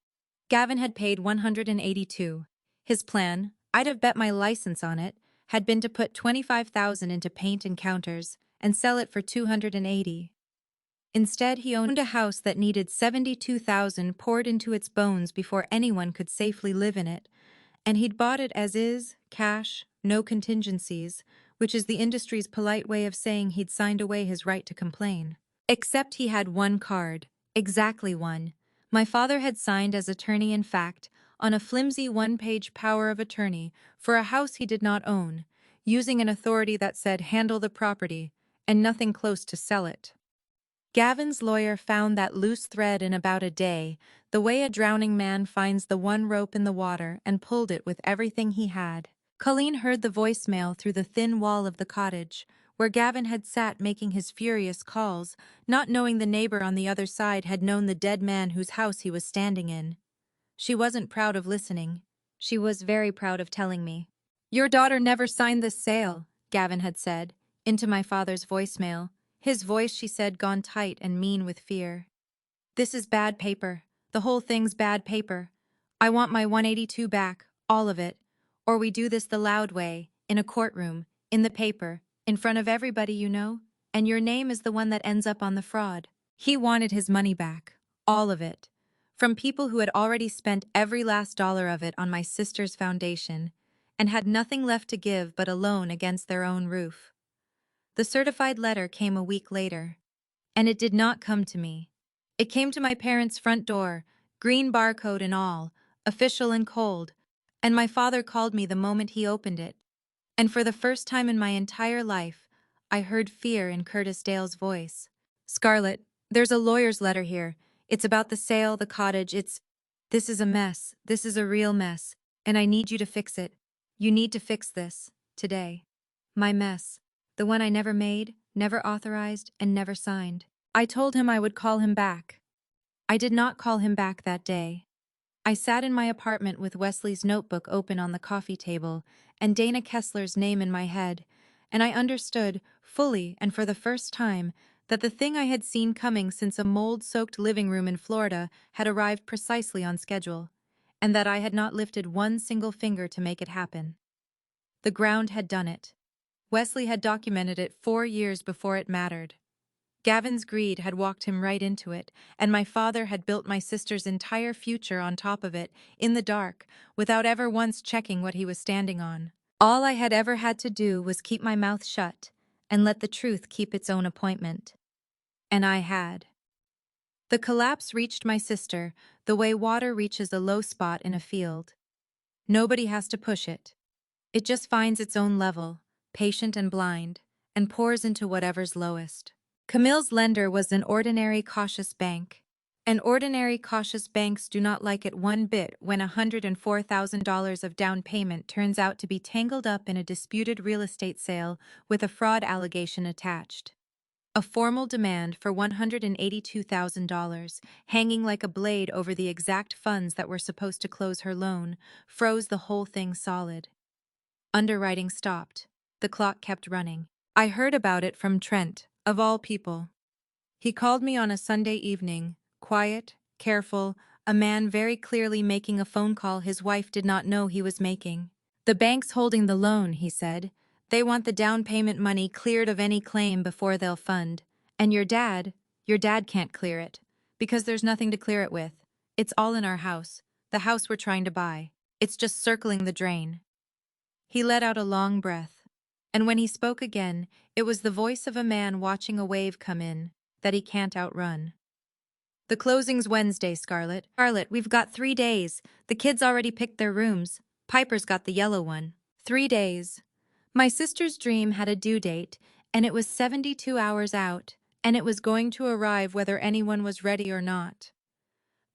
Gavin had paid $182. His plan, I'd have bet my license on it, had been to put $25,000 into paint and counters and sell it for $280. Instead, he owned a house that needed $72,000 poured into its bones before anyone could safely live in it, and he'd bought it as is, cash, no contingencies, which is the industry's polite way of saying he'd signed away his right to complain. Except he had one card, exactly one. My father had signed as attorney in fact, on a flimsy one-page power of attorney for a house he did not own, using an authority that said handle the property, and nothing close to sell it. Gavin's lawyer found that loose thread in about a day, the way a drowning man finds the one rope in the water, and pulled it with everything he had. Colleen heard the voicemail through the thin wall of the cottage, where Gavin had sat making his furious calls, not knowing the neighbor on the other side had known the dead man whose house he was standing in. She wasn't proud of listening. She was very proud of telling me. "Your daughter never signed this sale," Gavin had said, into my father's voicemail. His voice, she said, gone tight and mean with fear. "This is bad paper. The whole thing's bad paper. I want my 182 back, all of it. Or we do this the loud way, in a courtroom, in the paper, in front of everybody you know, and your name is the one that ends up on the fraud." He wanted his money back, all of it, from people who had already spent every last dollar of it on my sister's foundation, and had nothing left to give but a loan against their own roof. The certified letter came a week later. And it did not come to me. It came to my parents' front door, green barcode and all, official and cold, and my father called me the moment he opened it. And for the first time in my entire life, I heard fear in Curtis Dale's voice. "Scarlett, there's a lawyer's letter here. It's about the sale, the cottage, This is a mess. This is a real mess. And I need you to fix it. You need to fix this. Today." My mess. The one I never made, never authorized, and never signed. I told him I would call him back. I did not call him back that day. I sat in my apartment with Wesley's notebook open on the coffee table and Dana Kessler's name in my head, and I understood, fully and for the first time, that the thing I had seen coming since a mold-soaked living room in Florida had arrived precisely on schedule, and that I had not lifted one single finger to make it happen. The ground had done it. Wesley had documented it 4 years before it mattered. Gavin's greed had walked him right into it, and my father had built my sister's entire future on top of it, in the dark, without ever once checking what he was standing on. All I had ever had to do was keep my mouth shut and let the truth keep its own appointment. And I had. The collapse reached my sister the way water reaches a low spot in a field. Nobody has to push it. It just finds its own level, patient and blind, and pours into whatever's lowest. Camille's lender was an ordinary cautious bank. And ordinary cautious banks do not like it one bit when $104,000 of down payment turns out to be tangled up in a disputed real estate sale with a fraud allegation attached. A formal demand for $182,000, hanging like a blade over the exact funds that were supposed to close her loan, froze the whole thing solid. Underwriting stopped. The clock kept running. I heard about it from Trent, of all people. He called me on a Sunday evening, quiet, careful, a man very clearly making a phone call his wife did not know he was making. The bank's holding the loan, he said. They want the down payment money cleared of any claim before they'll fund. And your dad can't clear it. Because there's nothing to clear it with. It's all in our house, the house we're trying to buy. It's just circling the drain. He let out a long breath. And when he spoke again, it was the voice of a man watching a wave come in that he can't outrun. The closing's Wednesday, Scarlett. Scarlett, we've got 3 days. The kids already picked their rooms. Piper's got the yellow one. 3 days. My sister's dream had a due date, and it was 72 hours out, and it was going to arrive whether anyone was ready or not.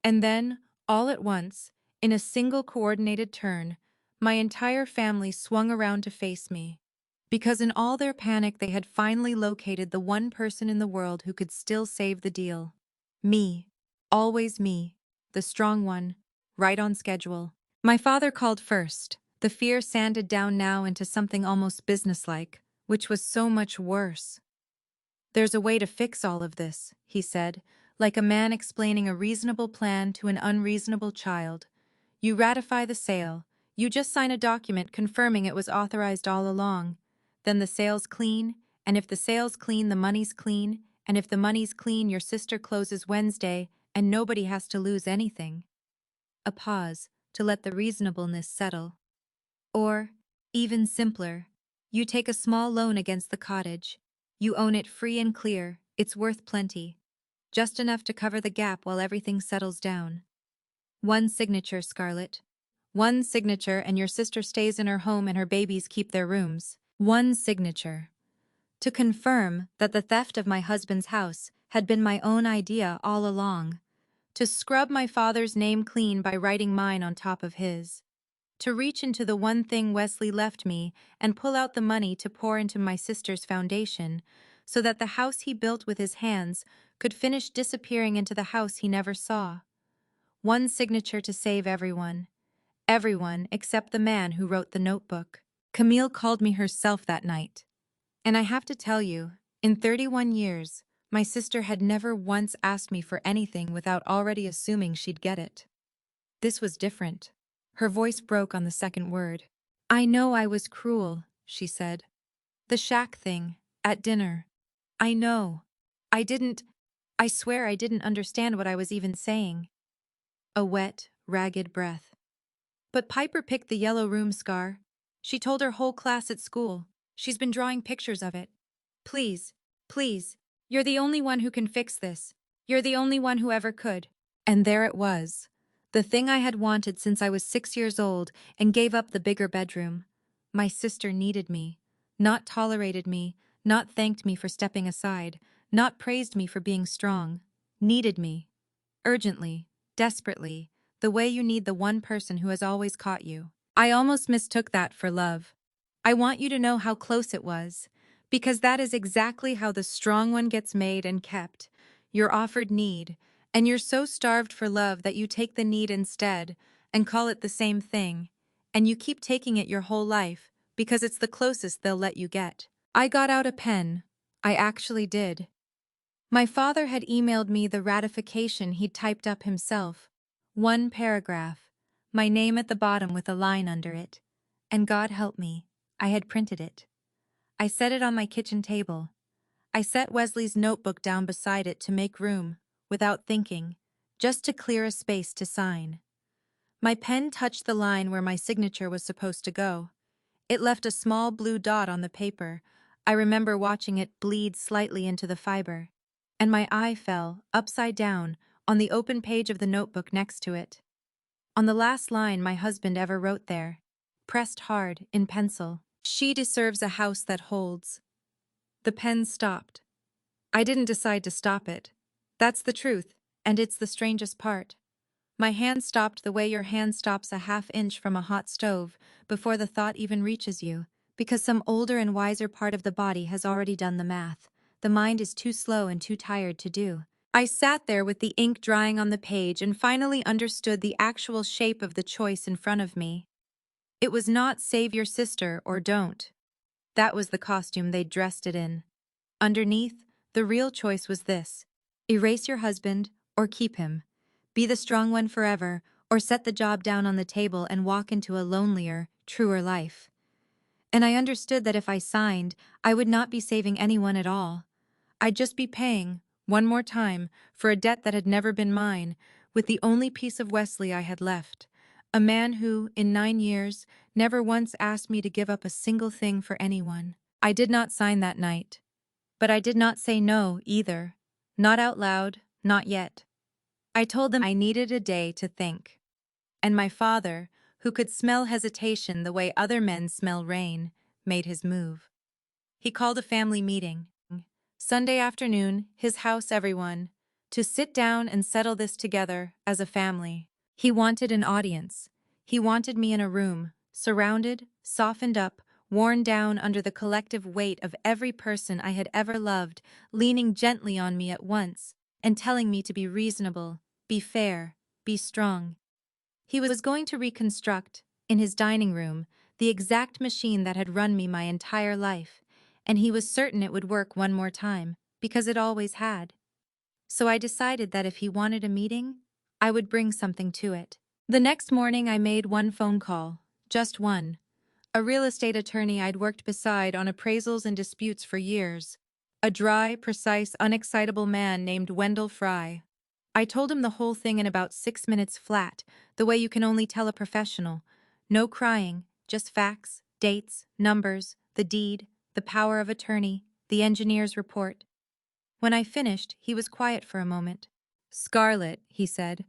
And then, all at once, in a single coordinated turn, my entire family swung around to face me. Because in all their panic they had finally located the one person in the world who could still save the deal. Me. Always me. The strong one. Right on schedule. My father called first. The fear sanded down now into something almost businesslike, which was so much worse. There's a way to fix all of this, he said, like a man explaining a reasonable plan to an unreasonable child. You ratify the sale. You just sign a document confirming it was authorized all along. Then the sale's clean, and if the sale's clean, the money's clean, and if the money's clean, your sister closes Wednesday, and nobody has to lose anything. A pause, to let the reasonableness settle. Or, even simpler, you take a small loan against the cottage. You own it free and clear, it's worth plenty. Just enough to cover the gap while everything settles down. One signature, Scarlett. One signature and your sister stays in her home and her babies keep their rooms. One signature. To confirm that the theft of my husband's house had been my own idea all along. To scrub my father's name clean by writing mine on top of his. To reach into the one thing Wesley left me and pull out the money to pour into my sister's foundation, so that the house he built with his hands could finish disappearing into the house he never saw. One signature to save everyone. Everyone except the man who wrote the notebook. Camille called me herself that night. And I have to tell you, in 31 years, my sister had never once asked me for anything without already assuming she'd get it. This was different. Her voice broke on the second word. I know I was cruel, she said. The shack thing, at dinner. I know. I swear I didn't understand what I was even saying. A wet, ragged breath. But Piper picked the yellow room, Scar. She told her whole class at school. She's been drawing pictures of it. Please, please, you're the only one who can fix this. You're the only one who ever could. And there it was. The thing I had wanted since I was 6 years old and gave up the bigger bedroom. My sister needed me, not tolerated me, not thanked me for stepping aside, not praised me for being strong. Needed me. Urgently, desperately, the way you need the one person who has always caught you. I almost mistook that for love. I want you to know how close it was, because that is exactly how the strong one gets made and kept. You're offered need, and you're so starved for love that you take the need instead and call it the same thing, and you keep taking it your whole life because it's the closest they'll let you get. I got out a pen. I actually did. My father had emailed me the ratification he'd typed up himself. One paragraph, my name at the bottom with a line under it. And God help me, I had printed it. I set it on my kitchen table. I set Wesley's notebook down beside it to make room, without thinking, just to clear a space to sign. My pen touched the line where my signature was supposed to go. It left a small blue dot on the paper. I remember watching it bleed slightly into the fiber. And my eye fell, upside down, on the open page of the notebook next to it. On the last line my husband ever wrote there, pressed hard, in pencil, "She deserves a house that holds." The pen stopped. I didn't decide to stop it. That's the truth, and it's the strangest part. My hand stopped the way your hand stops a half-inch from a hot stove before the thought even reaches you, because some older and wiser part of the body has already done the math. The mind is too slow and too tired to do. I sat there with the ink drying on the page and finally understood the actual shape of the choice in front of me. It was not save your sister or don't. That was the costume they'd dressed it in. Underneath, the real choice was this: erase your husband or keep him. Be the strong one forever, or set the job down on the table and walk into a lonelier, truer life. And I understood that if I signed, I would not be saving anyone at all. I'd just be paying, one more time, for a debt that had never been mine, with the only piece of Wesley I had left. A man who, in 9 years, never once asked me to give up a single thing for anyone. I did not sign that night. But I did not say no, either. Not out loud, not yet. I told them I needed a day to think. And my father, who could smell hesitation the way other men smell rain, made his move. He called a family meeting. Sunday afternoon, his house, everyone, to sit down and settle this together as a family. He wanted an audience. He wanted me in a room, surrounded, softened up, worn down under the collective weight of every person I had ever loved, leaning gently on me at once and telling me to be reasonable, be fair, be strong. He was going to reconstruct, in his dining room, the exact machine that had run me my entire life, and he was certain it would work one more time, because it always had. So I decided that if he wanted a meeting, I would bring something to it. The next morning I made one phone call, just one. A real estate attorney I'd worked beside on appraisals and disputes for years. A dry, precise, unexcitable man named Wendell Fry. I told him the whole thing in about 6 minutes flat, the way you can only tell a professional. No crying, just facts, dates, numbers, the deed, the power of attorney, the engineer's report. When I finished, he was quiet for a moment. "Scarlett," he said,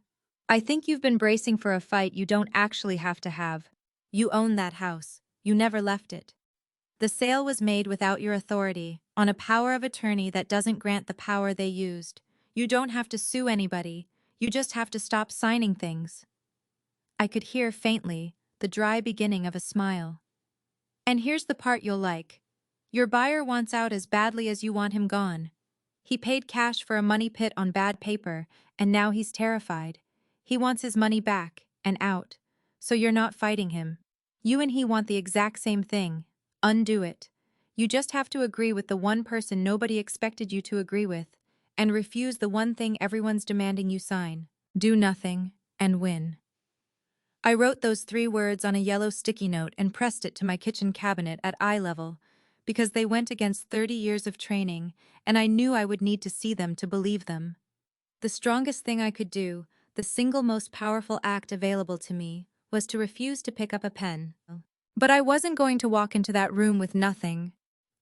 "I think you've been bracing for a fight you don't actually have to have. You own that house. You never left it. The sale was made without your authority, on a power of attorney that doesn't grant the power they used. You don't have to sue anybody. You just have to stop signing things." I could hear faintly the dry beginning of a smile. "And here's the part you'll like. Your buyer wants out as badly as you want him gone. He paid cash for a money pit on bad paper, and now he's terrified. He wants his money back, and out. So you're not fighting him. You and he want the exact same thing. Undo it. You just have to agree with the one person nobody expected you to agree with, and refuse the one thing everyone's demanding you sign. Do nothing, and win." I wrote those 3 words on a yellow sticky note and pressed it to my kitchen cabinet at eye level, because they went against 30 years of training, and I knew I would need to see them to believe them. The strongest thing I could do, the single most powerful act available to me, was to refuse to pick up a pen. But I wasn't going to walk into that room with nothing.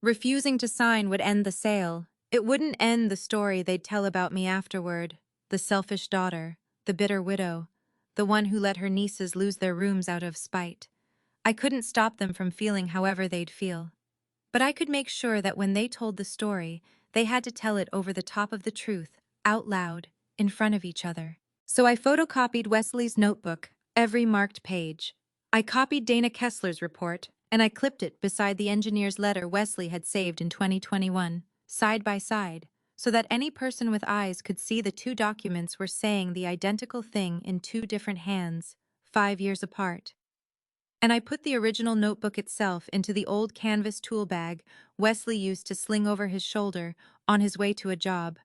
Refusing to sign would end the sale. It wouldn't end the story they'd tell about me afterward. The selfish daughter, the bitter widow, the one who let her nieces lose their rooms out of spite. I couldn't stop them from feeling however they'd feel. But I could make sure that when they told the story, they had to tell it over the top of the truth, out loud, in front of each other. So I photocopied Wesley's notebook, every marked page. I copied Dana Kessler's report, and I clipped it beside the engineer's letter Wesley had saved in 2021, side by side, so that any person with eyes could see the 2 documents were saying the identical thing in 2 different hands, 5 years apart. And I put the original notebook itself into the old canvas tool bag Wesley used to sling over his shoulder on his way to a job,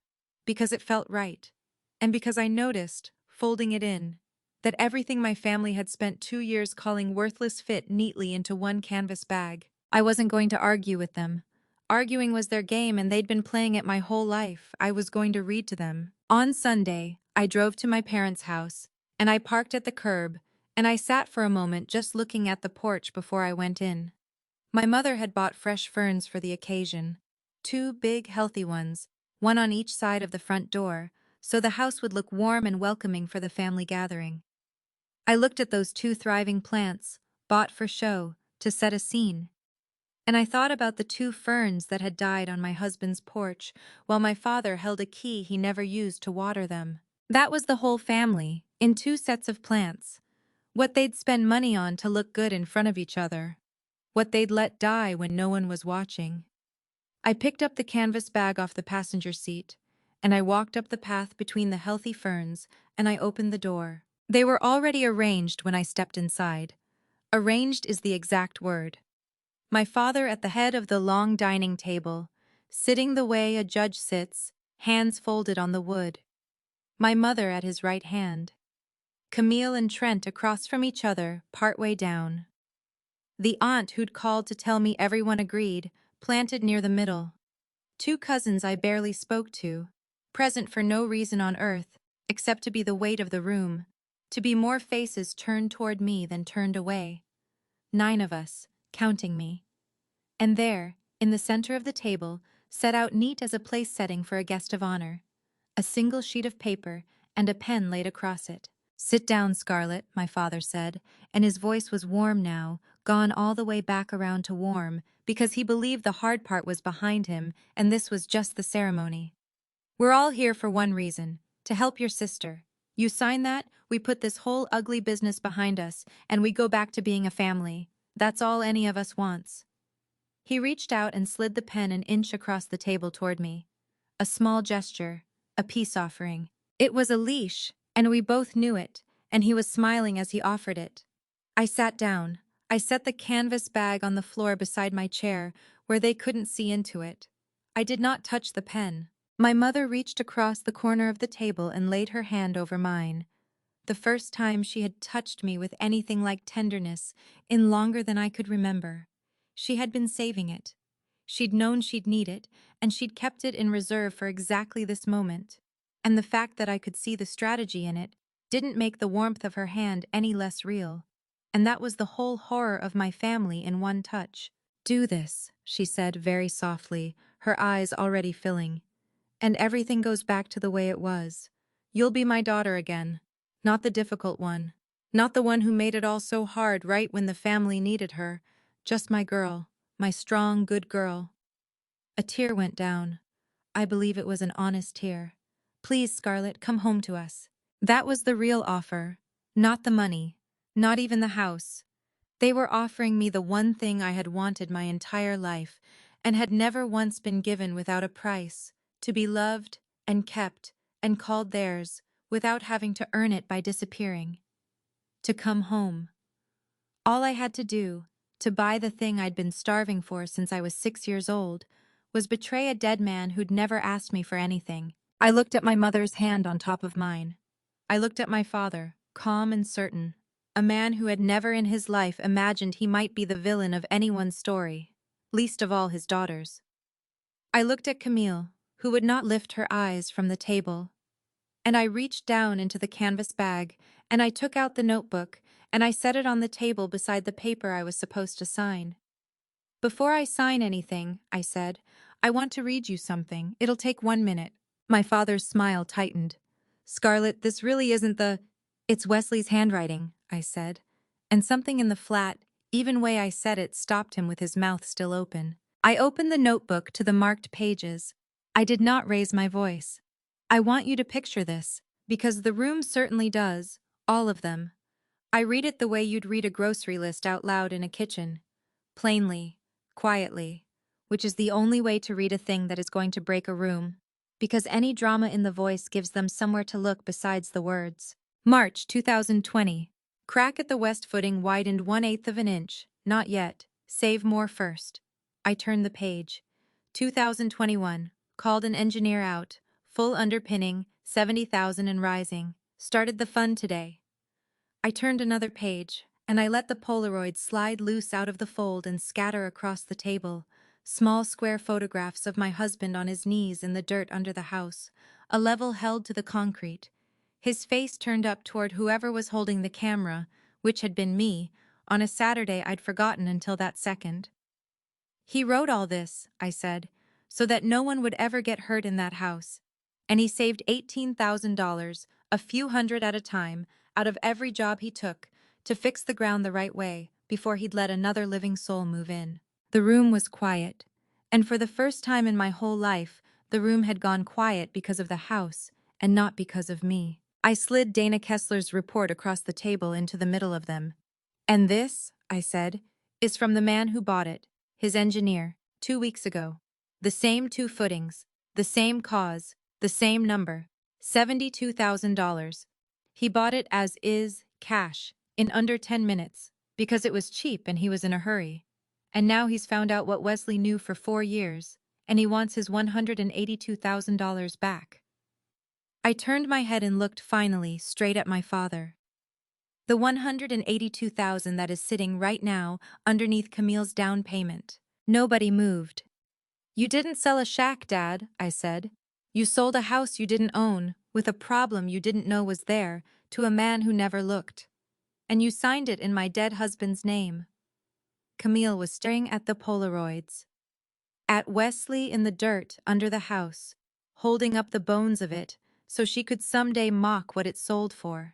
because it felt right, and because I noticed, folding it in, that everything my family had spent 2 years calling worthless fit neatly into one canvas bag. I wasn't going to argue with them. Arguing was their game and they'd been playing it my whole life. I was going to read to them. On Sunday, I drove to my parents' house, and I parked at the curb, and I sat for a moment just looking at the porch before I went in. My mother had bought fresh ferns for the occasion, two big, healthy ones, one on each side of the front door, so the house would look warm and welcoming for the family gathering. I looked at those two thriving plants, bought for show, to set a scene. And I thought about the two ferns that had died on my husband's porch while my father held a key he never used to water them. That was the whole family, in two sets of plants. What they'd spend money on to look good in front of each other. What they'd let die when no one was watching. I picked up the canvas bag off the passenger seat, and I walked up the path between the healthy ferns, and I opened the door. They were already arranged when I stepped inside. Arranged is the exact word. My father at the head of the long dining table, sitting the way a judge sits, hands folded on the wood. My mother at his right hand. Camille and Trent across from each other, partway down. The aunt who'd called to tell me everyone agreed, planted near the middle. Two cousins I barely spoke to, present for no reason on earth, except to be the weight of the room, to be more faces turned toward me than turned away. 9 of us, counting me. And there, in the center of the table, set out neat as a place setting for a guest of honor. A single sheet of paper and a pen laid across it. "Sit down, Scarlett," my father said, and his voice was warm now, gone all the way back around to warm, because he believed the hard part was behind him, and this was just the ceremony. "We're all here for one reason, to help your sister. You sign that, we put this whole ugly business behind us, and we go back to being a family. That's all any of us wants." He reached out and slid the pen an inch across the table toward me. A small gesture, a peace offering. It was a leash, and we both knew it, and he was smiling as he offered it. I sat down. I set the canvas bag on the floor beside my chair, where they couldn't see into it. I did not touch the pen. My mother reached across the corner of the table and laid her hand over mine. The first time she had touched me with anything like tenderness in longer than I could remember. She had been saving it. She'd known she'd need it, and she'd kept it in reserve for exactly this moment. And the fact that I could see the strategy in it didn't make the warmth of her hand any less real. And that was the whole horror of my family in one touch. "Do this," she said very softly, her eyes already filling. "And everything goes back to the way it was. You'll be my daughter again. Not the difficult one. Not the one who made it all so hard right when the family needed her. Just my girl. My strong, good girl." A tear went down. I believe it was an honest tear. "Please, Scarlett, come home to us." That was the real offer. Not the money. Not even the house. They were offering me the one thing I had wanted my entire life, and had never once been given without a price. To be loved, and kept, and called theirs, without having to earn it by disappearing. To come home. All I had to do, to buy the thing I'd been starving for since I was 6 years old, was betray a dead man who'd never asked me for anything. I looked at my mother's hand on top of mine. I looked at my father, calm and certain, a man who had never in his life imagined he might be the villain of anyone's story, least of all his daughter's. I looked at Camille, who would not lift her eyes from the table. And I reached down into the canvas bag, and I took out the notebook, and I set it on the table beside the paper I was supposed to sign. "Before I sign anything," I said, "I want to read you something. It'll take 1 minute." My father's smile tightened. "Scarlett, this really isn't the—" "It's Wesley's handwriting," I said. And something in the flat, even way I said it stopped him with his mouth still open. I opened the notebook to the marked pages. I did not raise my voice. "I want you to picture this, because the room certainly does, all of them. I read it the way you'd read a grocery list out loud in a kitchen. Plainly, quietly, which is the only way to read a thing that is going to break a room, because any drama in the voice gives them somewhere to look besides the words. March 2020. Crack at the west footing widened 1/8 of an inch. Not yet. Save more first." I turned the page. 2021. Called an engineer out. Full underpinning, 70,000 and rising. Started the fund today. I turned another page, and I let the Polaroid slide loose out of the fold and scatter across the table. small square photographs of my husband on his knees in the dirt under the house, a level held to the concrete. His face turned up toward whoever was holding the camera, which had been me, on a Saturday I'd forgotten until that second. He wrote all this, I said, so that no one would ever get hurt in that house. And he saved $18,000, a few hundred at a time, out of every job he took, to fix the ground the right way before he'd let another living soul move in. The room was quiet, and for the first time in my whole life, the room had gone quiet because of the house and not because of me. I slid Dana Kessler's report across the table into the middle of them. And this, I said, is from the man who bought it, his engineer, 2 weeks ago. The same two footings, the same cause, the same number, $72,000. He bought it as is, cash, in under 10 minutes, because it was cheap and he was in a hurry. And now he's found out what Wesley knew for 4 years, and he wants his $182,000 back. I turned my head and looked finally straight at my father. The $182,000 that is sitting right now underneath Camille's down payment. Nobody moved. You didn't sell a shack, Dad, I said. You sold a house you didn't own, with a problem you didn't know was there, to a man who never looked. And you signed it in my dead husband's name. Camille was staring at the Polaroids. At Wesley in the dirt under the house, holding up the bones of it so she could someday mock what it sold for.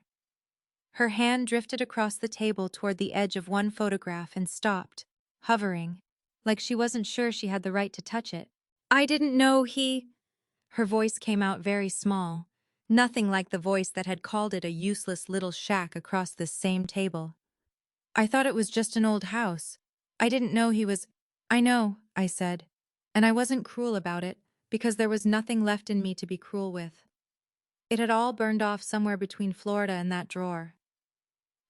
Her hand drifted across the table toward the edge of one photograph and stopped, hovering, like she wasn't sure she had the right to touch it. I didn't know he... Her voice came out very small, nothing like the voice that had called it a useless little shack across this same table. I thought it was just an old house. I didn't know he was... I know, I said, and I wasn't cruel about it, because there was nothing left in me to be cruel with. It had all burned off somewhere between Florida and that drawer.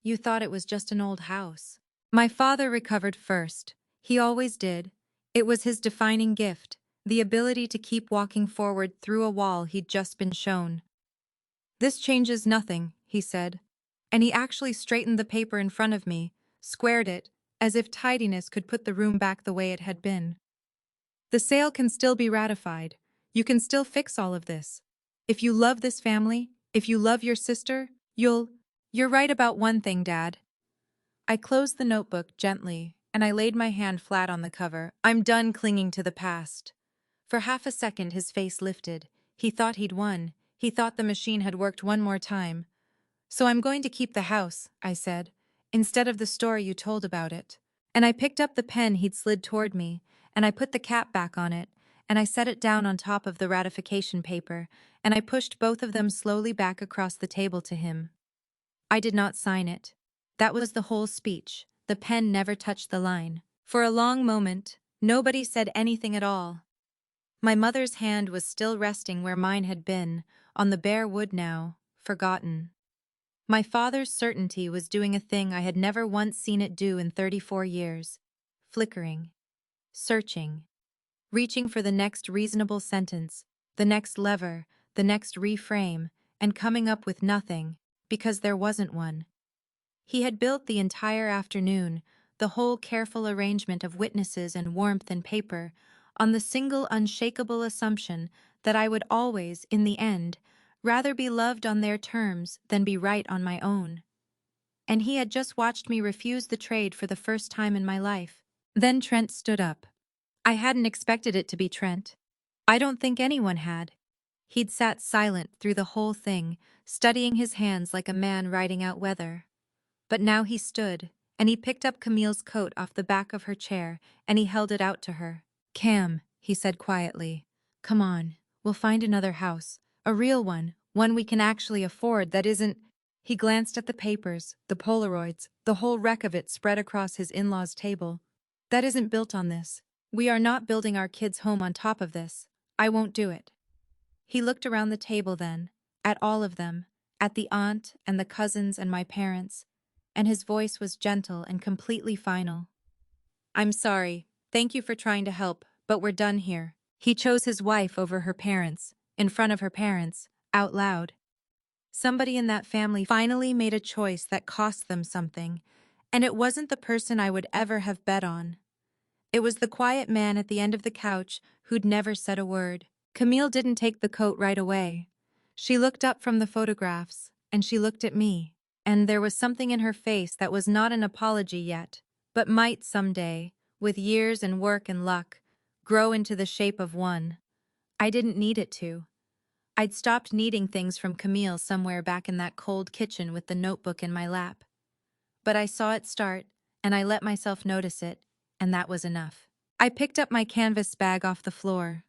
You thought it was just an old house. My father recovered first. He always did. It was his defining gift, the ability to keep walking forward through a wall he'd just been shown. This changes nothing, he said. And he actually straightened the paper in front of me, squared it, as if tidiness could put the room back the way it had been. The sale can still be ratified. You can still fix all of this. If you love this family, if you love your sister, you're right about one thing, Dad. I closed the notebook gently, and I laid my hand flat on the cover. I'm done clinging to the past. For half a second his face lifted. He thought he'd won. He thought the machine had worked one more time. So I'm going to keep the house, I said, instead of the story you told about it. And I picked up the pen he'd slid toward me, and I put the cap back on it, and I set it down on top of the ratification paper, and I pushed both of them slowly back across the table to him. I did not sign it. That was the whole speech. The pen never touched the line. For a long moment, nobody said anything at all. My mother's hand was still resting where mine had been, on the bare wood now, forgotten. My father's certainty was doing a thing I had never once seen it do in 34 years. Flickering. Searching. Reaching for the next reasonable sentence, the next lever, the next reframe, and coming up with nothing, because there wasn't one. He had built the entire afternoon, the whole careful arrangement of witnesses and warmth and paper, on the single unshakable assumption that I would always, in the end, rather be loved on their terms than be right on my own. And he had just watched me refuse the trade for the first time in my life. Then Trent stood up. I hadn't expected it to be Trent. I don't think anyone had. He'd sat silent through the whole thing, studying his hands like a man writing out weather. But now he stood, and he picked up Camille's coat off the back of her chair, and he held it out to her. Cam, he said quietly, come on, we'll find another house, a real one we can actually afford that isn't... He glanced at the papers, the Polaroids, the whole wreck of it spread across his in-laws' table. That isn't built on this. We are not building our kids' home on top of this. I won't do it. He looked around the table then, at all of them, at the aunt and the cousins and my parents, and his voice was gentle and completely final. I'm sorry. Thank you for trying to help, but we're done here. He chose his wife over her parents, in front of her parents, out loud. Somebody in that family finally made a choice that cost them something, and it wasn't the person I would ever have bet on. It was the quiet man at the end of the couch who'd never said a word. Camille didn't take the coat right away. She looked up from the photographs, and she looked at me. And there was something in her face that was not an apology yet, but might someday, with years and work and luck, grow into the shape of one. I didn't need it to. I'd stopped needing things from Camille somewhere back in that cold kitchen with the notebook in my lap. But I saw it start, and I let myself notice it, and that was enough. I picked up my canvas bag off the floor.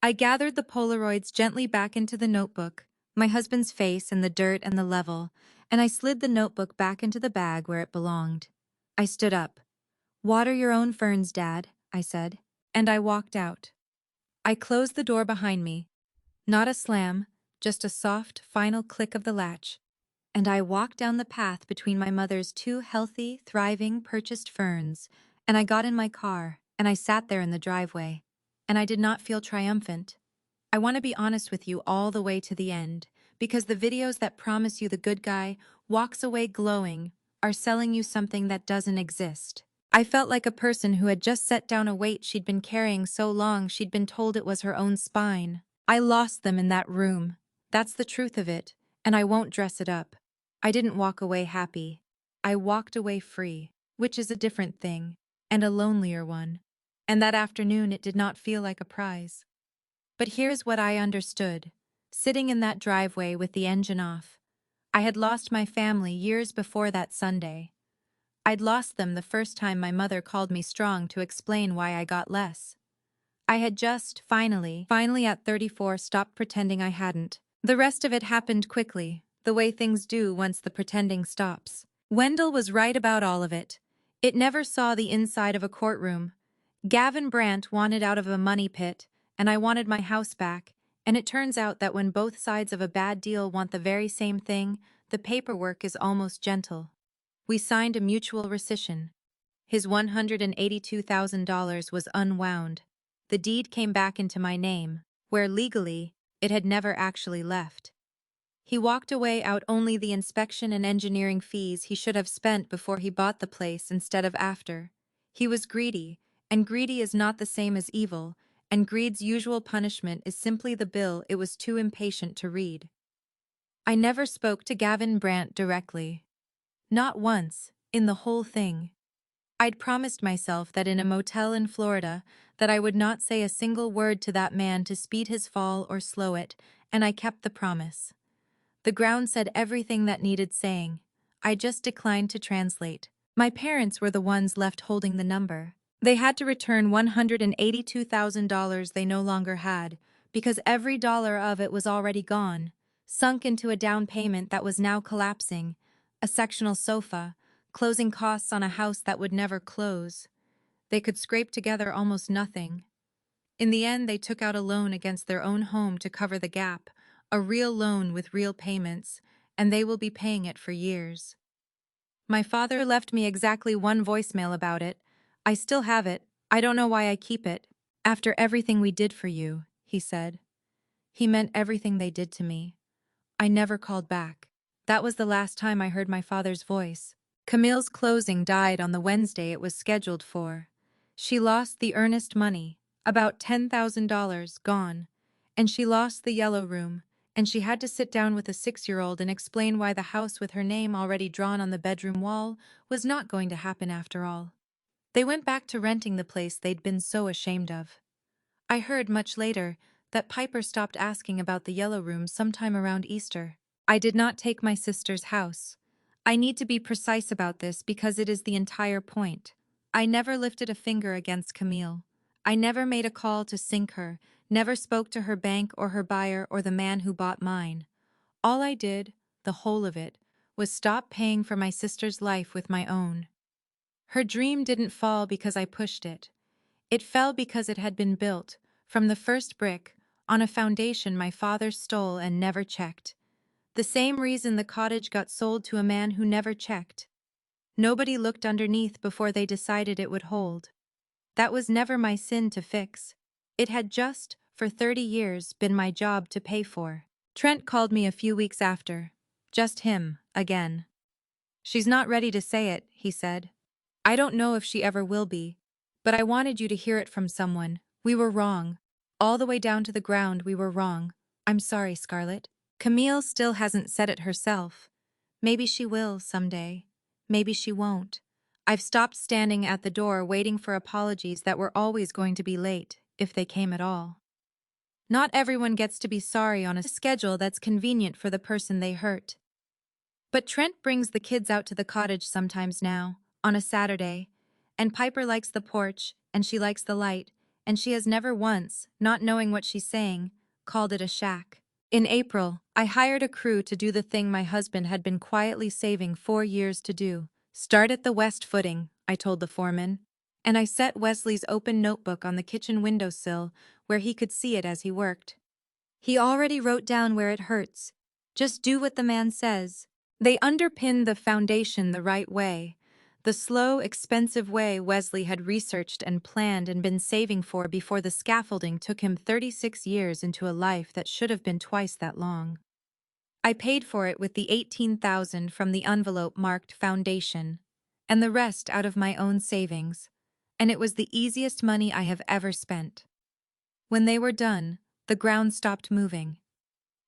I gathered the Polaroids gently back into the notebook, my husband's face and the dirt and the level, and I slid the notebook back into the bag where it belonged. I stood up. "Water your own ferns, Dad," I said, and I walked out. I closed the door behind me. Not a slam, just a soft, final click of the latch. And I walked down the path between my mother's two healthy, thriving, purchased ferns, and I got in my car, and I sat there in the driveway. And I did not feel triumphant. I want to be honest with you all the way to the end, because the videos that promise you the good guy walks away glowing are selling you something that doesn't exist. I felt like a person who had just set down a weight she'd been carrying so long she'd been told it was her own spine. I lost them in that room. That's the truth of it, and I won't dress it up. I didn't walk away happy. I walked away free, which is a different thing, and a lonelier one. And that afternoon it did not feel like a prize. But here's what I understood. Sitting in that driveway with the engine off, I had lost my family years before that Sunday. I'd lost them the first time my mother called me strong to explain why I got less. I had just, finally at 34, stopped pretending I hadn't. The rest of it happened quickly, the way things do once the pretending stops. Wendell was right about all of it. It never saw the inside of a courtroom. Gavin Brandt wanted out of a money pit, and I wanted my house back, and it turns out that when both sides of a bad deal want the very same thing, the paperwork is almost gentle. We signed a mutual rescission. His $182,000 was unwound. The deed came back into my name, where legally, it had never actually left. He walked away out only the inspection and engineering fees he should have spent before he bought the place instead of after. He was greedy, and greedy is not the same as evil, and greed's usual punishment is simply the bill it was too impatient to read. I never spoke to Gavin Brandt directly. Not once, in the whole thing. I'd promised myself that in a motel in Florida that I would not say a single word to that man to speed his fall or slow it, and I kept the promise. The ground said everything that needed saying. I just declined to translate. My parents were the ones left holding the number. They had to return $182,000 they no longer had, because every dollar of it was already gone, sunk into a down payment that was now collapsing, a sectional sofa, closing costs on a house that would never close. They could scrape together almost nothing. In the end, they took out a loan against their own home to cover the gap, a real loan with real payments, and they will be paying it for years. My father left me exactly one voicemail about it. I still have it. I don't know why I keep it. "After everything we did for you," he said. He meant everything they did to me. I never called back. That was the last time I heard my father's voice. Camille's closing died on the Wednesday it was scheduled for. She lost the earnest money, about $10,000, gone. And she lost the yellow room, and she had to sit down with a 6-year-old and explain why the house with her name already drawn on the bedroom wall was not going to happen after all. They went back to renting the place they'd been so ashamed of. I heard much later that Piper stopped asking about the yellow room sometime around Easter. I did not take my sister's house. I need to be precise about this because it is the entire point. I never lifted a finger against Camille. I never made a call to sink her, never spoke to her bank or her buyer or the man who bought mine. All I did, the whole of it, was stop paying for my sister's life with my own. Her dream didn't fall because I pushed it. It fell because it had been built, from the first brick, on a foundation my father stole and never checked. The same reason the cottage got sold to a man who never checked. Nobody looked underneath before they decided it would hold. That was never my sin to fix. It had just, for 30 years, been my job to pay for. Trent called me a few weeks after. Just him, again. "She's not ready to say it," he said. "I don't know if she ever will be. But I wanted you to hear it from someone. We were wrong. All the way down to the ground, we were wrong. I'm sorry, Scarlett. Camille still hasn't said it herself. Maybe she will someday. Maybe she won't. I've stopped standing at the door waiting for apologies that were always going to be late, if they came at all. Not everyone gets to be sorry on a schedule that's convenient for the person they hurt. But Trent brings the kids out to the cottage sometimes now, on a Saturday, and Piper likes the porch, and she likes the light, and she has never once, not knowing what she's saying, called it a shack. In April, I hired a crew to do the thing my husband had been quietly saving 4 years to do. Start at the west footing, I told the foreman, and I set Wesley's open notebook on the kitchen windowsill where he could see it as he worked. He already wrote down where it hurts. Just do what the man says. They underpinned the foundation the right way, the slow, expensive way Wesley had researched and planned and been saving for before the scaffolding took him 36 years into a life that should have been twice that long. I paid for it with the $18,000 from the envelope marked foundation, and the rest out of my own savings, and it was the easiest money I have ever spent. When they were done, the ground stopped moving.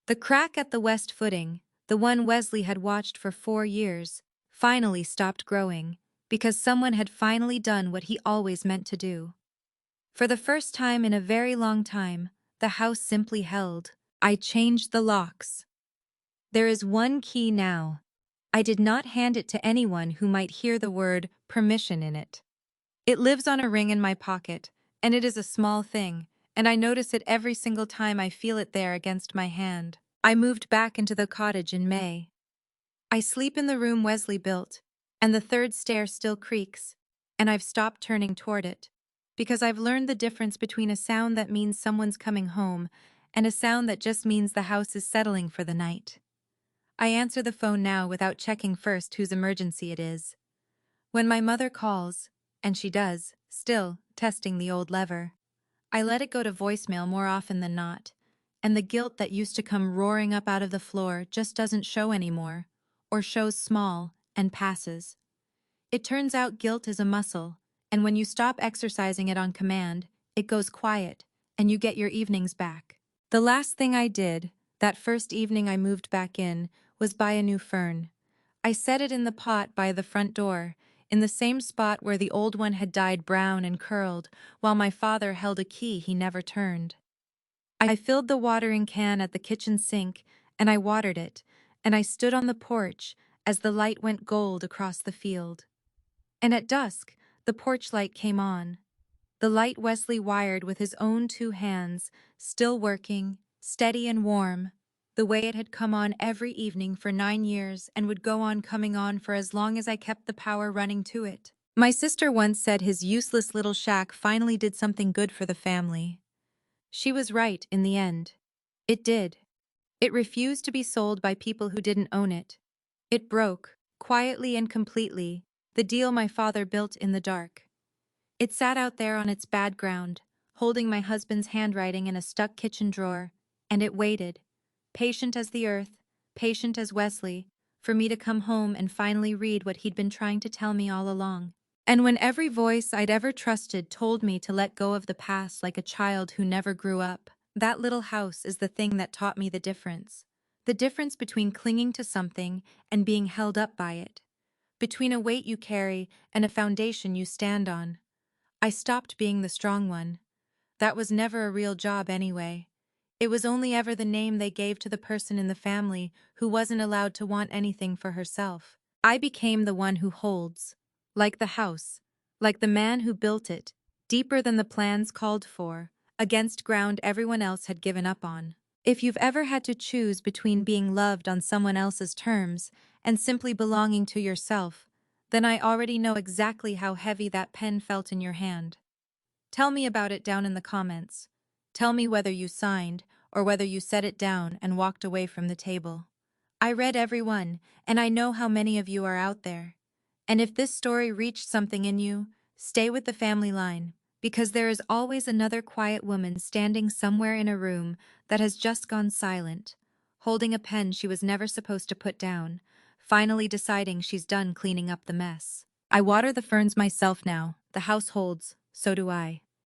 The crack at the west footing, the one Wesley had watched for 4 years, finally stopped growing, because someone had finally done what he always meant to do. For the first time in a very long time, the house simply held. I changed the locks. There is one key now. I did not hand it to anyone who might hear the word permission in it. It lives on a ring in my pocket, and it is a small thing, and I notice it every single time I feel it there against my hand. I moved back into the cottage in May. I sleep in the room Wesley built, and the third stair still creaks, and I've stopped turning toward it, because I've learned the difference between a sound that means someone's coming home and a sound that just means the house is settling for the night. I answer the phone now without checking first whose emergency it is. When my mother calls, and she does, still testing the old lever, I let it go to voicemail more often than not, and the guilt that used to come roaring up out of the floor just doesn't show anymore, or shows small and passes. It turns out guilt is a muscle, and when you stop exercising it on command, it goes quiet, and you get your evenings back. The last thing I did, that first evening I moved back in, was buy a new fern. I set it in the pot by the front door, in the same spot where the old one had dyed brown and curled, while my father held a key he never turned. I filled the watering can at the kitchen sink, and I watered it, and I stood on the porch as the light went gold across the field. And at dusk, the porch light came on. The light Wesley wired with his own 2 hands, still working, steady and warm, the way it had come on every evening for 9 years and would go on coming on for as long as I kept the power running to it. My sister once said his useless little shack finally did something good for the family. She was right in the end. It did. It refused to be sold by people who didn't own it. It broke, quietly and completely, the deal my father built in the dark. It sat out there on its bad ground, holding my husband's handwriting in a stuck kitchen drawer, and it waited, patient as the earth, patient as Wesley, for me to come home and finally read what he'd been trying to tell me all along. And when every voice I'd ever trusted told me to let go of the past like a child who never grew up, that little house is the thing that taught me the difference. The difference between clinging to something and being held up by it. Between a weight you carry and a foundation you stand on. I stopped being the strong one. That was never a real job anyway. It was only ever the name they gave to the person in the family who wasn't allowed to want anything for herself. I became the one who holds. Like the house. Like the man who built it. Deeper than the plans called for. Against ground everyone else had given up on. If you've ever had to choose between being loved on someone else's terms and simply belonging to yourself, then I already know exactly how heavy that pen felt in your hand. Tell me about it down in the comments. Tell me whether you signed or whether you set it down and walked away from the table. I read every one, and I know how many of you are out there. And if this story reached something in you, stay with the family line, because there is always another quiet woman standing somewhere in a room that has just gone silent, holding a pen she was never supposed to put down, finally deciding she's done cleaning up the mess. I water the ferns myself now, the house holds, So do I.